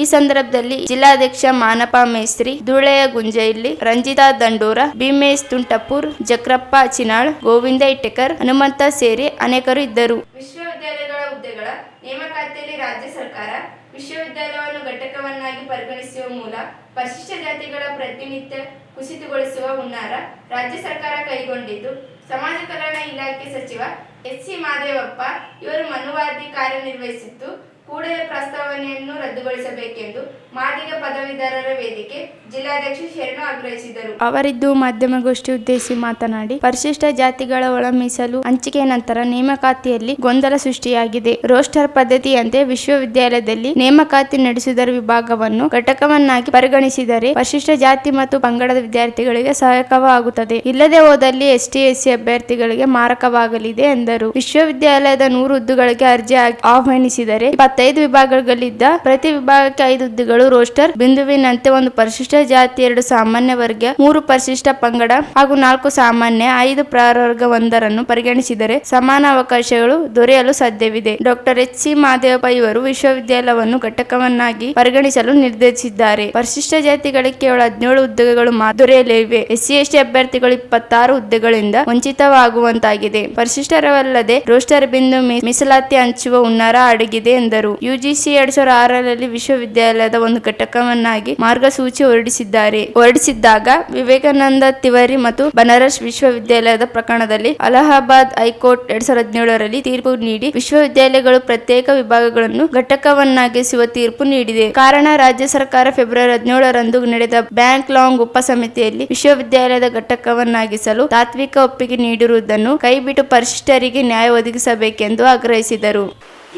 ಈ ಸಂದರ್ಭದಲ್ಲಿ ಜಿಲ್ಲಾಧ್ಯಕ್ಷ ಮಾನಪ್ಪ ಮೇಸ್ತ್ರಿ, ಧೂಳೆಯ ಗುಂಜೈಲಿ, ರಂಜಿತಾ ದಂಡೂರ, ಭೀಮೇಶ್ ತುಂಟಪುರ್, ಜಕ್ರಪ್ಪ ಚಿನಾಳ್, ಗೋವಿಂದ ಇಟ್ಟೆಕರ್, ಹನುಮಂತ ಸೇರಿ ಅನೇಕರು ಇದ್ದರು. ವಿಶ್ವವಿದ್ಯಾಲಯಗಳ ಹುದ್ದೆಗಳ ನೇಮಕಾತಿಯಲ್ಲಿ ರಾಜ್ಯ ಸರ್ಕಾರ ವಿಶ್ವವಿದ್ಯಾಲಯವನ್ನು ಘಟಕವನ್ನಾಗಿ ಪರಿಗಣಿಸುವ ಮೂಲ ಪರಿಶಿಷ್ಟ ಜಾತಿಗಳ ಪ್ರಾತಿನಿಧ್ಯ ಕುಸಿತಗೊಳಿಸುವ ಹುನ್ನಾರ ರಾಜ್ಯ ಸರ್ಕಾರ ಕೈಗೊಂಡಿದ್ದು, ಸಮಾಜ ಕಲ್ಯಾಣ ಇಲಾಖೆ ಸಚಿವ ಎಚ್.ಸಿ. ಮಹದೇವಪ್ಪ ಇವರು ಮನುವಾದಿ ಕಾರ್ಯನಿರ್ವಹಿಸಿದ್ದು, ಕೂಡಲೇ ಪ್ರಸ್ತಾವನೆಯನ್ನು ರದ್ದುಗೊಳಿಸಬೇಕೆಂದು ಮಾದಿಗ ಪದವೀಧರರ ವೇದಿಕೆ ಜಿಲ್ಲಾಧ್ಯಕ್ಷ ಶರಣು ಆಗ್ರಹಿಸಿದರು. ಅವರಿದ್ದು ಮಾಧ್ಯಮಗೋಷ್ಠಿ ಉದ್ದೇಶಿಸಿ ಮಾತನಾಡಿ, ಪರಿಶಿಷ್ಟ ಜಾತಿಗಳ ಒಳ ಮೀಸಲು ಹಂಚಿಕೆ ನಂತರ ನೇಮಕಾತಿಯಲ್ಲಿ ಗೊಂದಲ ಸೃಷ್ಟಿಯಾಗಿದೆ. ರೋಸ್ಟರ್ ಪದ್ಧತಿಯಂತೆ ವಿಶ್ವವಿದ್ಯಾಲಯದಲ್ಲಿ ನೇಮಕಾತಿ ನಡೆಸುವುದರ ವಿಭಾಗವನ್ನು ಘಟಕವನ್ನಾಗಿ ಪರಿಗಣಿಸಿದರೆ ಪರಿಶಿಷ್ಟ ಜಾತಿ ಮತ್ತು ಪಂಗಡದ ವಿದ್ಯಾರ್ಥಿಗಳಿಗೆ ಸಹಾಯಕವಾಗುತ್ತದೆ. ಇಲ್ಲದೆ ಹೋದಲ್ಲಿ ಎಸ್ಟಿ/ಎಸ್ಸಿ ಅಭ್ಯರ್ಥಿಗಳಿಗೆ ಮಾರಕವಾಗಲಿದೆ ಎಂದರು. ವಿಶ್ವವಿದ್ಯಾಲಯದ 100 ಹುದ್ದೆಗಳಿಗೆ ಅರ್ಜಿ ಆಹ್ವಾನಿಸಿದರೆ 25 ವಿಭಾಗಗಳಿದ್ದ ಪ್ರತಿ ವಿಭಾಗಕ್ಕೆ 5 ಹುದ್ದೆಗಳು ರೋಸ್ಟರ್ ಬಿಂದುವಿನಂತೆ 1 ಪರಿಶಿಷ್ಟ ಜಾತಿ, 2 ಸಾಮಾನ್ಯ ವರ್ಗ, 3 ಪರಿಶಿಷ್ಟ ಪಂಗಡ ಹಾಗೂ 4 ಸಾಮಾನ್ಯ, 5 ಪ್ರವರ್ಗ ಒಂದರನ್ನು ಪರಿಗಣಿಸಿದರೆ ಸಮಾನ ಅವಕಾಶಗಳು ದೊರೆಯಲು ಸಾಧ್ಯವಿದೆ. ಡಾಕ್ಟರ್ ಎಚ್.ಸಿ. ಮಹದೇವಪ್ಪ ಇವರು ವಿಶ್ವವಿದ್ಯಾಲಯವನ್ನು ಘಟಕವನ್ನಾಗಿ ಪರಿಗಣಿಸಲು ನಿರ್ಧರಿಸಿದ್ದಾರೆ. ಪರಿಶಿಷ್ಟ ಜಾತಿಗಳಿಗೆ ಕೇವಲ 17 ಹುದ್ದೆಗಳು ಮಾತ್ರ ದೊರೆಯಲಿವೆ. ಎಸ್ಸಿ/ಎಸ್ಟಿ ಅಭ್ಯರ್ಥಿಗಳು 26 ಹುದ್ದೆಗಳಿಂದ ವಂಚಿತವಾಗುವಂತಾಗಿದೆ. ಪರಿಶಿಷ್ಟರವಲ್ಲದೆ ರೋಸ್ಟರ್ ಬಿಂದು ಮೀಸಲಾತಿ ಹಂಚುವ ಹುನ್ನಾರ ಅಡಗಿದೆ ಎಂದರು. ಯುಜಿಸಿ 2006ರಲ್ಲಿ ವಿಶ್ವವಿದ್ಯಾಲಯದ ಒಂದು ಘಟಕವನ್ನಾಗಿ ಮಾರ್ಗಸೂಚಿ ಹೊರಡಿಸಿದ್ದಾಗ ವಿವೇಕಾನಂದ ತಿವಾರಿ ಮತ್ತು ಬನಾರಸ್ ವಿಶ್ವವಿದ್ಯಾಲಯದ ಪ್ರಕರಣದಲ್ಲಿ ಅಲಹಾಬಾದ್ ಹೈಕೋರ್ಟ್ 2017ರಲ್ಲಿ ತೀರ್ಪು ನೀಡಿ ವಿಶ್ವವಿದ್ಯಾಲಯಗಳು ಪ್ರತ್ಯೇಕ ವಿಭಾಗಗಳನ್ನು ಘಟಕವನ್ನಾಗಿಸುವ ತೀರ್ಪು ನೀಡಿದೆ. ಕಾರಣ, ರಾಜ್ಯ ಸರ್ಕಾರ ಫೆಬ್ರವರಿ 17ರಂದು ನಡೆದ ಬ್ಯಾಂಕ್ಲಾಂಗ್ ಉಪಸಮಿತಿಯಲ್ಲಿ ವಿಶ್ವವಿದ್ಯಾಲಯದ ಘಟಕವನ್ನಾಗಿಸಲು ತಾತ್ವಿಕ ಒಪ್ಪಿಗೆ ನೀಡಿರುವುದನ್ನು ಕೈಬಿಟ್ಟು ಪರಿಶಿಷ್ಟರಿಗೆ ನ್ಯಾಯ ಒದಗಿಸಬೇಕೆಂದು ಆಗ್ರಹಿಸಿದರು.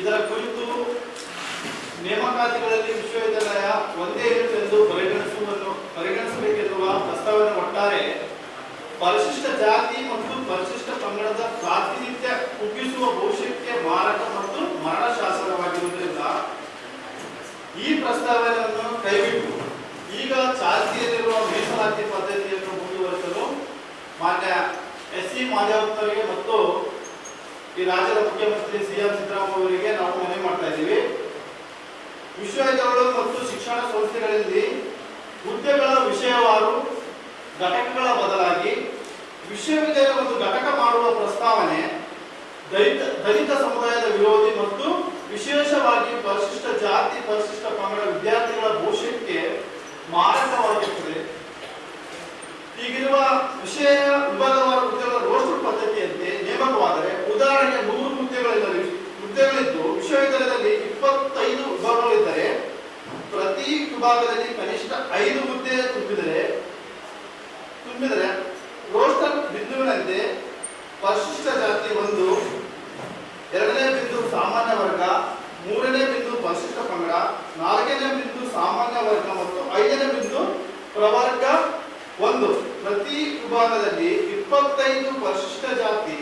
ಇದರ ಕುರಿತು ನೇಮಕಾತಿಗಳಲ್ಲಿ ವಿಶ್ವವಿದ್ಯಾಲಯ ಒಂದೇ ಇರುತ್ತೆಂದು ಪರಿಗಣಿಸಬೇಕೆನ್ನುವ ಪ್ರಸ್ತಾವನೆ ಒಟ್ಟಾರೆ ಪರಿಶಿಷ್ಟ ಜಾತಿ ಮತ್ತು ಪರಿಶಿಷ್ಟ ಪಂಗಡದ ಪ್ರಾತಿನಿಧ್ಯ ಕುಗ್ಗಿಸುವ ಭವಿಷ್ಯಕ್ಕೆ ಮಾರಕ ಮತ್ತು ಮರಣ ಶಾಸನವಾಗಿರುವುದರಿಂದ ಈ ಪ್ರಸ್ತಾವನೆಯನ್ನು ಕೈಬಿಟ್ಟು ಈಗ ಚಾಲ್ತಿಯಲ್ಲಿರುವ ಮೀಸಲಾತಿ ಪದ್ಧತಿಯನ್ನು ಮುಂದುವರಿಸಲು ಮಾನ್ಯ ಎಸ್.ಸಿ. ಮಹದೇವಪ್ಪರಿಗೆ ಮತ್ತು ಈ ರಾಜ್ಯದ ಮುಖ್ಯಮಂತ್ರಿ ಸಿ.ಎಂ. ಸಿದ್ದರಾಮಯ್ಯ ಅವರಿಗೆ ನಾವು ಮನವಿ ಮಾಡ್ತಾ ಇದ್ದೀವಿ. ವಿಶ್ವವಿದ್ಯಾಲಯಗಳು ಮತ್ತು ಶಿಕ್ಷಣ ಸಂಸ್ಥೆಗಳಲ್ಲಿ ಹುದ್ದೆಗಳ ವಿಷಯವಾರು ಘಟಕಗಳ ಬದಲಾಗಿ ವಿಶ್ವವಿದ್ಯಾಲಯ ಒಂದು ಘಟಕ ಮಾಡುವ ಪ್ರಸ್ತಾವನೆ ದಲಿತ ಸಮುದಾಯದ ವಿರೋಧಿ ಮತ್ತು ವಿಶೇಷವಾಗಿ ಪರಿಶಿಷ್ಟ ಜಾತಿ, ಪರಿಶಿಷ್ಟ ಪಂಗಡ ವಿದ್ಯಾರ್ಥಿಗಳ ಭವಿಷ್ಯಕ್ಕೆ ಮಾರಕವಾಗಿರುತ್ತದೆ. ಈಗಿರುವ ವಿಷಯ ವಿಭಾಗವಾರು ಹುದ್ದೆಗಳ ರೋಸ್ಟರ್ ಪದ್ಧತಿಯಂತೆ ನೇಮಕವಾದರೆ, ಉದಾಹರಣೆಗೆ 100 ಹುದ್ದೆಗಳಿದ್ದು ವಿಶ್ವವಿದ್ಯಾಲಯದಲ್ಲಿ 25 ವಿಭಾಗಗಳಿದ್ದರೆ ಪ್ರತಿ ವಿಭಾಗದಲ್ಲಿ ಕನಿಷ್ಠ 5 ಹುದ್ದೆ ತುಂಬಿದರೆ ರೋಸ್ಟರ್ ಬಿಂದುವಿನಂತೆ ಪರಿಶಿಷ್ಟ ಜಾತಿ 1, 2ನೇ ಬಿಂದು ಸಾಮಾನ್ಯ ವರ್ಗ, 3ನೇ ಬಿಂದು ಪರಿಶಿಷ್ಟ ಪಂಗಡ, 4ನೇ ಬಿಂದು ಸಾಮಾನ್ಯ ವರ್ಗ ಮತ್ತು 5ನೇ ಬಿಂದು ಪ್ರವರ್ಗ 1. ಪ್ರತಿ ವಿಭಾಗದಲ್ಲಿ 25 ಪರಿಶಿಷ್ಟ ಜಾತಿ,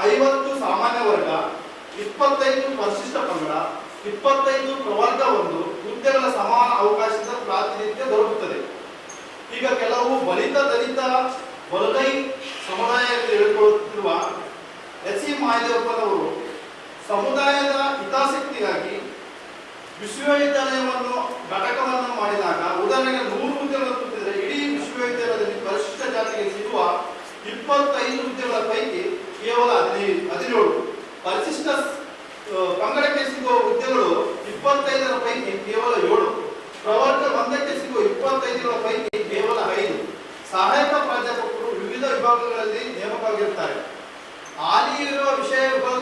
50 ಸಾಮಾನ್ಯ ವರ್ಗ, 25 ಪರಿಶಿಷ್ಟ ಪಂಗಡ, 25 ಪ್ರವರ್ಗ 1 ಹುದ್ದೆಗಳ ಸಮಾನ ಅವಕಾಶದ ಪ್ರಾತಿನಿಧ್ಯ ದೊರಕುತ್ತದೆ. ಈಗ ಕೆಲವು ಬಲಿತ ದಲಿತ ಬಲಗೈ ಸಮುದಾಯ ಎಂದು ಹೇಳಿಕೊಳ್ಳುತ್ತಿರುವ ಎಚ್.ಸಿ. ಮಹದೇವಪ್ಪನವರು ಸಮುದಾಯದ ಹಿತಾಸಕ್ತಿಗಾಗಿ ವಿಶ್ವವಿದ್ಯಾಲಯವನ್ನು ಘಟಕವನ್ನು ಮಾಡಿದಾಗ, ಉದಾಹರಣೆಗೆ 100 ಹುದ್ದೆಗಳನ್ನು ತುಂಬಿದರೆ ಇಡೀ ವಿಶ್ವವಿದ್ಯಾಲಯದಲ್ಲಿ ಪರಿಶಿಷ್ಟ ಜಾತಿಗೆ ಸಿಗುವ 25 ಹುದ್ದೆಗಳ ಪೈಕಿ ಕೇವಲ 17, ಪರಿಶಿಷ್ಟ ಪಂಗಡಕ್ಕೆ ಸಿಗುವ ಹುದ್ದೆಗಳು 25ರ ಪೈಕಿ ಕೇವಲ 7, ಪ್ರವರ್ಗ 1ಕ್ಕೆ ಸಿಗುವ 25ಗಳ ಪೈಕಿ ಕೇವಲ 5. ಸಹಾಯಕ ಪ್ರಾಧ್ಯಾಪಕರು ವಿವಿಧ ವಿಭಾಗಗಳಲ್ಲಿ ನೇಮಕವಾಗಿರುತ್ತಾರೆ. ಹಾಲಿ ಇರುವ ವಿಷಯ ವಿಭಾಗ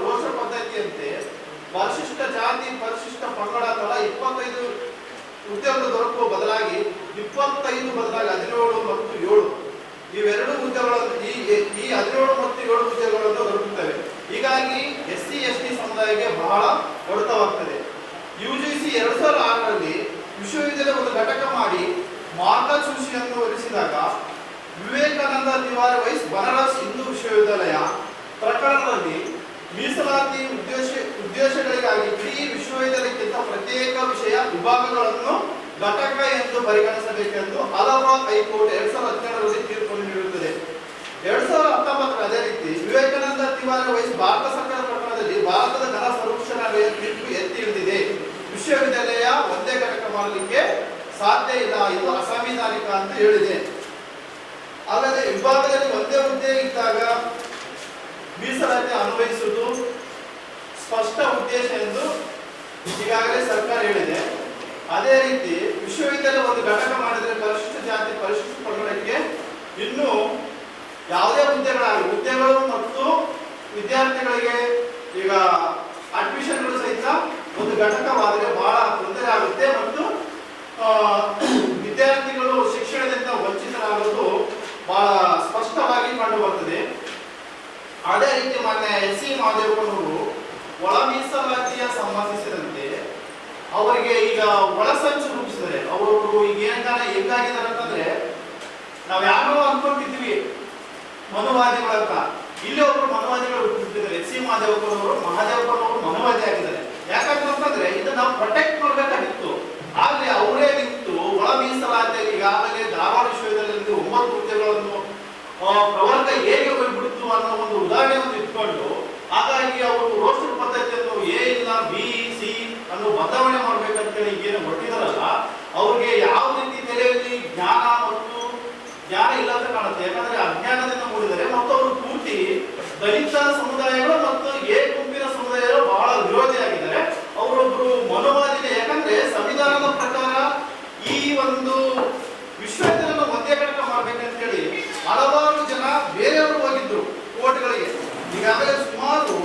ರೋಸ್ಟರ್ ಪದ್ಧತಿಯಂತೆ ಪರಿಶಿಷ್ಟ ಜಾತಿ, ಪರಿಶಿಷ್ಟ ಪಂಗಡ ತಲಾ 25 ಹುದ್ದೆಗಳು ದೊರಕುವ ಬದಲಾಗಿ 25 ಬದಲಾಗಿ 17 ಮತ್ತು 7 ಇವೆರಡು ಹುದ್ದೆಗಳನ್ನು ಈ 17 ಮತ್ತು 7 ಹುದ್ದೆಗಳನ್ನು ದೊರಕುತ್ತವೆ. ಹೀಗಾಗಿ ಎಸ್ಸಿ/ಎಸ್ಟಿ ಸಮುದಾಯಕ್ಕೆ ಬಹಳ ಹೊಡೆತವಾಗ್ತದೆ. ಯುಜಿಸಿ 2006ರಲ್ಲಿ ವಿಶ್ವವಿದ್ಯಾಲಯ ಒಂದು ಘಟಕ ಮಾಡಿ ಮಾರ್ಗಸೂಚಿಯನ್ನು ಹೊರಡಿಸಿದಾಗ ವಿವೇಕಾನಂದ ತಿವಾರಿ ವೈಸ್ ಬನಾರಸ್ ಹಿಂದೂ ವಿಶ್ವವಿದ್ಯಾಲಯ ಪ್ರಕರಣದಲ್ಲಿ ಮೀಸಲಾತಿ ಉದ್ದೇಶಗಳಿಗಾಗಿ ಇಡೀ ವಿಶ್ವವಿದ್ಯಾಲಯಕ್ಕಿಂತ ಪ್ರತ್ಯೇಕ ವಿಷಯ ವಿಭಾಗಗಳನ್ನು ಘಟಕ ಎಂದು ಪರಿಗಣಿಸಬೇಕೆಂದು ಅಲಹಾಬಾದ್ ಹೈಕೋರ್ಟ್ 2017ರಲ್ಲಿ ತೀರ್ಪು ನೀಡುತ್ತದೆ. 2019 ಅದೇ ರೀತಿ ವಿವೇಕಾನಂದ ತಿವಾರಿ ವೈಸ್ ಭಾರತ ಸರ್ಕಾರ ಪ್ರಕರಣದಲ್ಲಿ ಭಾರತದ ಘನ ಸರ್ವೋಚ್ಚ ನ್ಯಾಯಾಲಯ ತೀರ್ಪು ಎತ್ತಿ ಹಿಡಿದಿದೆ. ವಿಶ್ವವಿದ್ಯಾಲಯ ಒಂದೇ ಘಟಕ ಮಾಡಲಿಕ್ಕೆ ಸಾಧ್ಯ ಇಲ್ಲ, ಇದು ಅಸಂವಿಧಾನಿಕ ಅಂತ ಹೇಳಿದೆ. ಅಲ್ಲದೆ ವಿಭಾಗದಲ್ಲಿ ಒಂದೇ ಹುದ್ದೆ ಇದ್ದಾಗ ಮೀಸಲಾತಿ ಅನ್ವಯಿಸುವುದು ಸ್ಪಷ್ಟ ಉದ್ದೇಶ ಎಂದು ಈಗಾಗಲೇ ಸರ್ಕಾರ ಹೇಳಿದೆ. ಅದೇ ರೀತಿ ವಿಶ್ವವಿದ್ಯಾಲಯ ಒಂದು ಘಟಕ ಮಾಡಿದ್ರೆ ಪರಿಶಿಷ್ಟ ಜಾತಿ ಪರಿಶಿಷ್ಟ ಪಂಗಡಕ್ಕೆ ಇನ್ನು ಯಾವುದೇ ಹುದ್ದೆಗಳು ಮತ್ತು ವಿದ್ಯಾರ್ಥಿಗಳಿಗೆ ಈಗ ಅಡ್ಮಿಷನ್ಗಳು ಸಹಿತ ಒಂದು ಘಟಕವಾದರೆ ಬಹಳ ತೊಂದರೆ ಆಗುತ್ತೆ ಮತ್ತು ವಿದ್ಯಾರ್ಥಿಗಳು ಶಿಕ್ಷಣದಿಂದ ವಂಚಿತರಾಗೋದು ಬಹಳ ಸ್ಪಷ್ಟವಾಗಿ ಕಂಡು ಬರ್ತದೆ. ಅದೇ ರೀತಿ ಮಾನ್ಯ ಎಸ್.ಸಿ. ಮಹದೇವಪ್ಪನವರು ಒಳ ಮೀಸಲಾತಿಯ ಸಂಬಂಧಿಸಿದಂತೆ ಅವರಿಗೆ ಈಗ ಒಳಸಂಚು ರೂಪಿಸಿದರೆ ಅವರು ಈಗ ಹೆಂಗಾಗಿದ್ದಾರೆ ಅಂತಂದ್ರೆ ನಾವು ಯಾರೋ ಅನ್ಕೊಂಡಿದ್ವಿ ಮನುವಾದಿಗಳಂತ, ಇಲ್ಲಿ ಒಬ್ರು ಮನುವಾದಿಗಳು ಹುಟ್ಟಿದ್ದಾರೆ. ಎಸ್.ಸಿ. ಮಹದೇವಪ್ಪನವರು ಮನುವಾದಿ ಆಗಿದ್ದಾರೆ. ಯಾಕಂತಂದ್ರೆ ಇದನ್ನ ಪ್ರೊಟೆಕ್ಟ್ ಮಾಡಬೇಕಾಗಿತ್ತು. ಆದ್ರೆ ಅವರೇ ನಿಂತು ಒಳ ಮೀಸಲಾತಿಯಲ್ಲಿ ಈಗಾಗಲೇ ಧಾರವಾಡ ವಿಶ್ವವಿದ್ಯಾಲಯದಲ್ಲಿ 9 ಹುದ್ದೆಗಳನ್ನು ಪ್ರವರ್ಗ ಹೇಗೆ ಹೋಗ್ಬಿಡ್ತು ಅನ್ನೋ ಒಂದು ಉದಾಹರಣೆಯನ್ನು ಇಟ್ಕೊಂಡು ಹಾಗಾಗಿ ಅವರು ರೋಸ್ಟರ್ ಪದ್ಧತಿಯನ್ನು ಎ ಇಲ್ಲ ಬಿ ಸಿ ಅನ್ನು ಬದಲಾವಣೆ ಮಾಡ್ಬೇಕಂತೇಳಿ ಏನು ಹೊರಟಿದಾರಲ್ಲ ಅವ್ರಿಗೆ ಯಾವ ರೀತಿ ತಲೆಯಲ್ಲಿ ಜ್ಞಾನ ಇಲ್ಲ ಅಂತ ಕಾಣುತ್ತೆ. ಯಾಕಂದ್ರೆ ಅಜ್ಞಾನದಿಂದ ಮೂಡಿದರೆ ಮತ್ತು ಅವರು ಪೂರ್ತಿ ದಲಿತ ಸಮುದಾಯಗಳು ಮತ್ತು ಎ ಗುಂಪಿನ ಸಮುದಾಯಗಳು ಬಹಳ ವಿರೋಧಿಯಾಗಿದ್ದಾರೆ. ಅವರೊಬ್ರು ಮನುವಾದಿನೇ. ಯಾಕಂದ್ರೆ ಸಂವಿಧಾನದ ಪ್ರಕಾರ ಈ ಒಂದು ವಿಶ್ವವಿದ್ಯಾಲಯ ಒಂದೇ ಘಟಕ ಮಾಡ್ಬೇಕಂತ ಹೇಳಿ ಹಲವಾರು ಜನ ಬೇರೆಯವರು ಹೋಗಿದ್ರು ಕೋರ್ಟ್ಗಳಿಗೆ. ಈಗಾಗಲೇ ಸುಮಾರು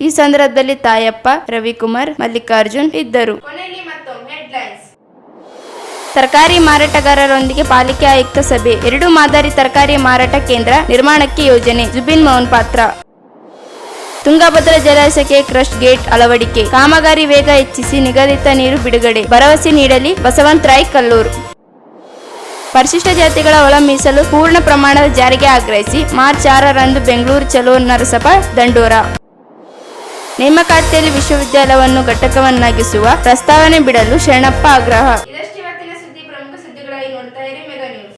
ಈ ಸಂದರ್ಭದಲ್ಲಿ ತಾಯಪ್ಪ, ರವಿಕುಮಾರ್, ಮಲ್ಲಿಕಾರ್ಜುನ್ ಇದ್ದರು. ಕೊನೆಯಲ್ಲಿ ಮತ್ತೊಮ್ಮೆ ಹೆಡ್ಲೈನ್ಸ್. ತರಕಾರಿ ಮಾರಾಟಗಾರರೊಂದಿಗೆ ಪಾಲಿಕೆ ಆಯುಕ್ತ ಸಭೆ. 2 ಮಾದರಿ ತರಕಾರಿ ಮಾರಾಟ ಕೇಂದ್ರ ನಿರ್ಮಾಣಕ್ಕೆ ಯೋಜನೆ. ಜುಬಿನ್ ಮೋಹನ್ ಪಾತ್ರ. ತುಂಗಭದ್ರಾ ಜಲಾಶಯಕ್ಕೆ ಕ್ರಸ್ಟ್ ಗೇಟ್ ಅಳವಡಿಕೆ. ಕಾಮಗಾರಿ ವೇಗ ಹೆಚ್ಚಿಸಿ ನಿಗದಿತ ನೀರು ಬಿಡುಗಡೆ ಭರವಸೆ ನೀಡಲಿ ಬಸವಂತರಾಯ್ ಕಲ್ಲೂರು. ಪರಿಶಿಷ್ಟ ಜಾತಿಗಳ ಒಳ ಮೀಸಲು ಪೂರ್ಣ ಪ್ರಮಾಣದ ಜಾರಿಗೆ ಆಗ್ರಹಿಸಿ ಮಾರ್ಚ್ 6ರಂದು ಬೆಂಗಳೂರು ಚಲೋ ನರಸಪ್ಪ ದಂಡೋರ. ನೇಮಕಾತಿಯಲ್ಲಿ ವಿಶ್ವವಿದ್ಯಾಲಯವನ್ನು ಘಟಕವನ್ನಾಗಿಸುವ ಪ್ರಸ್ತಾವನೆ ಬಿಡಲು ಶರಣಪ್ಪ ಆಗ್ರಹ. ಇದಷ್ಟೇ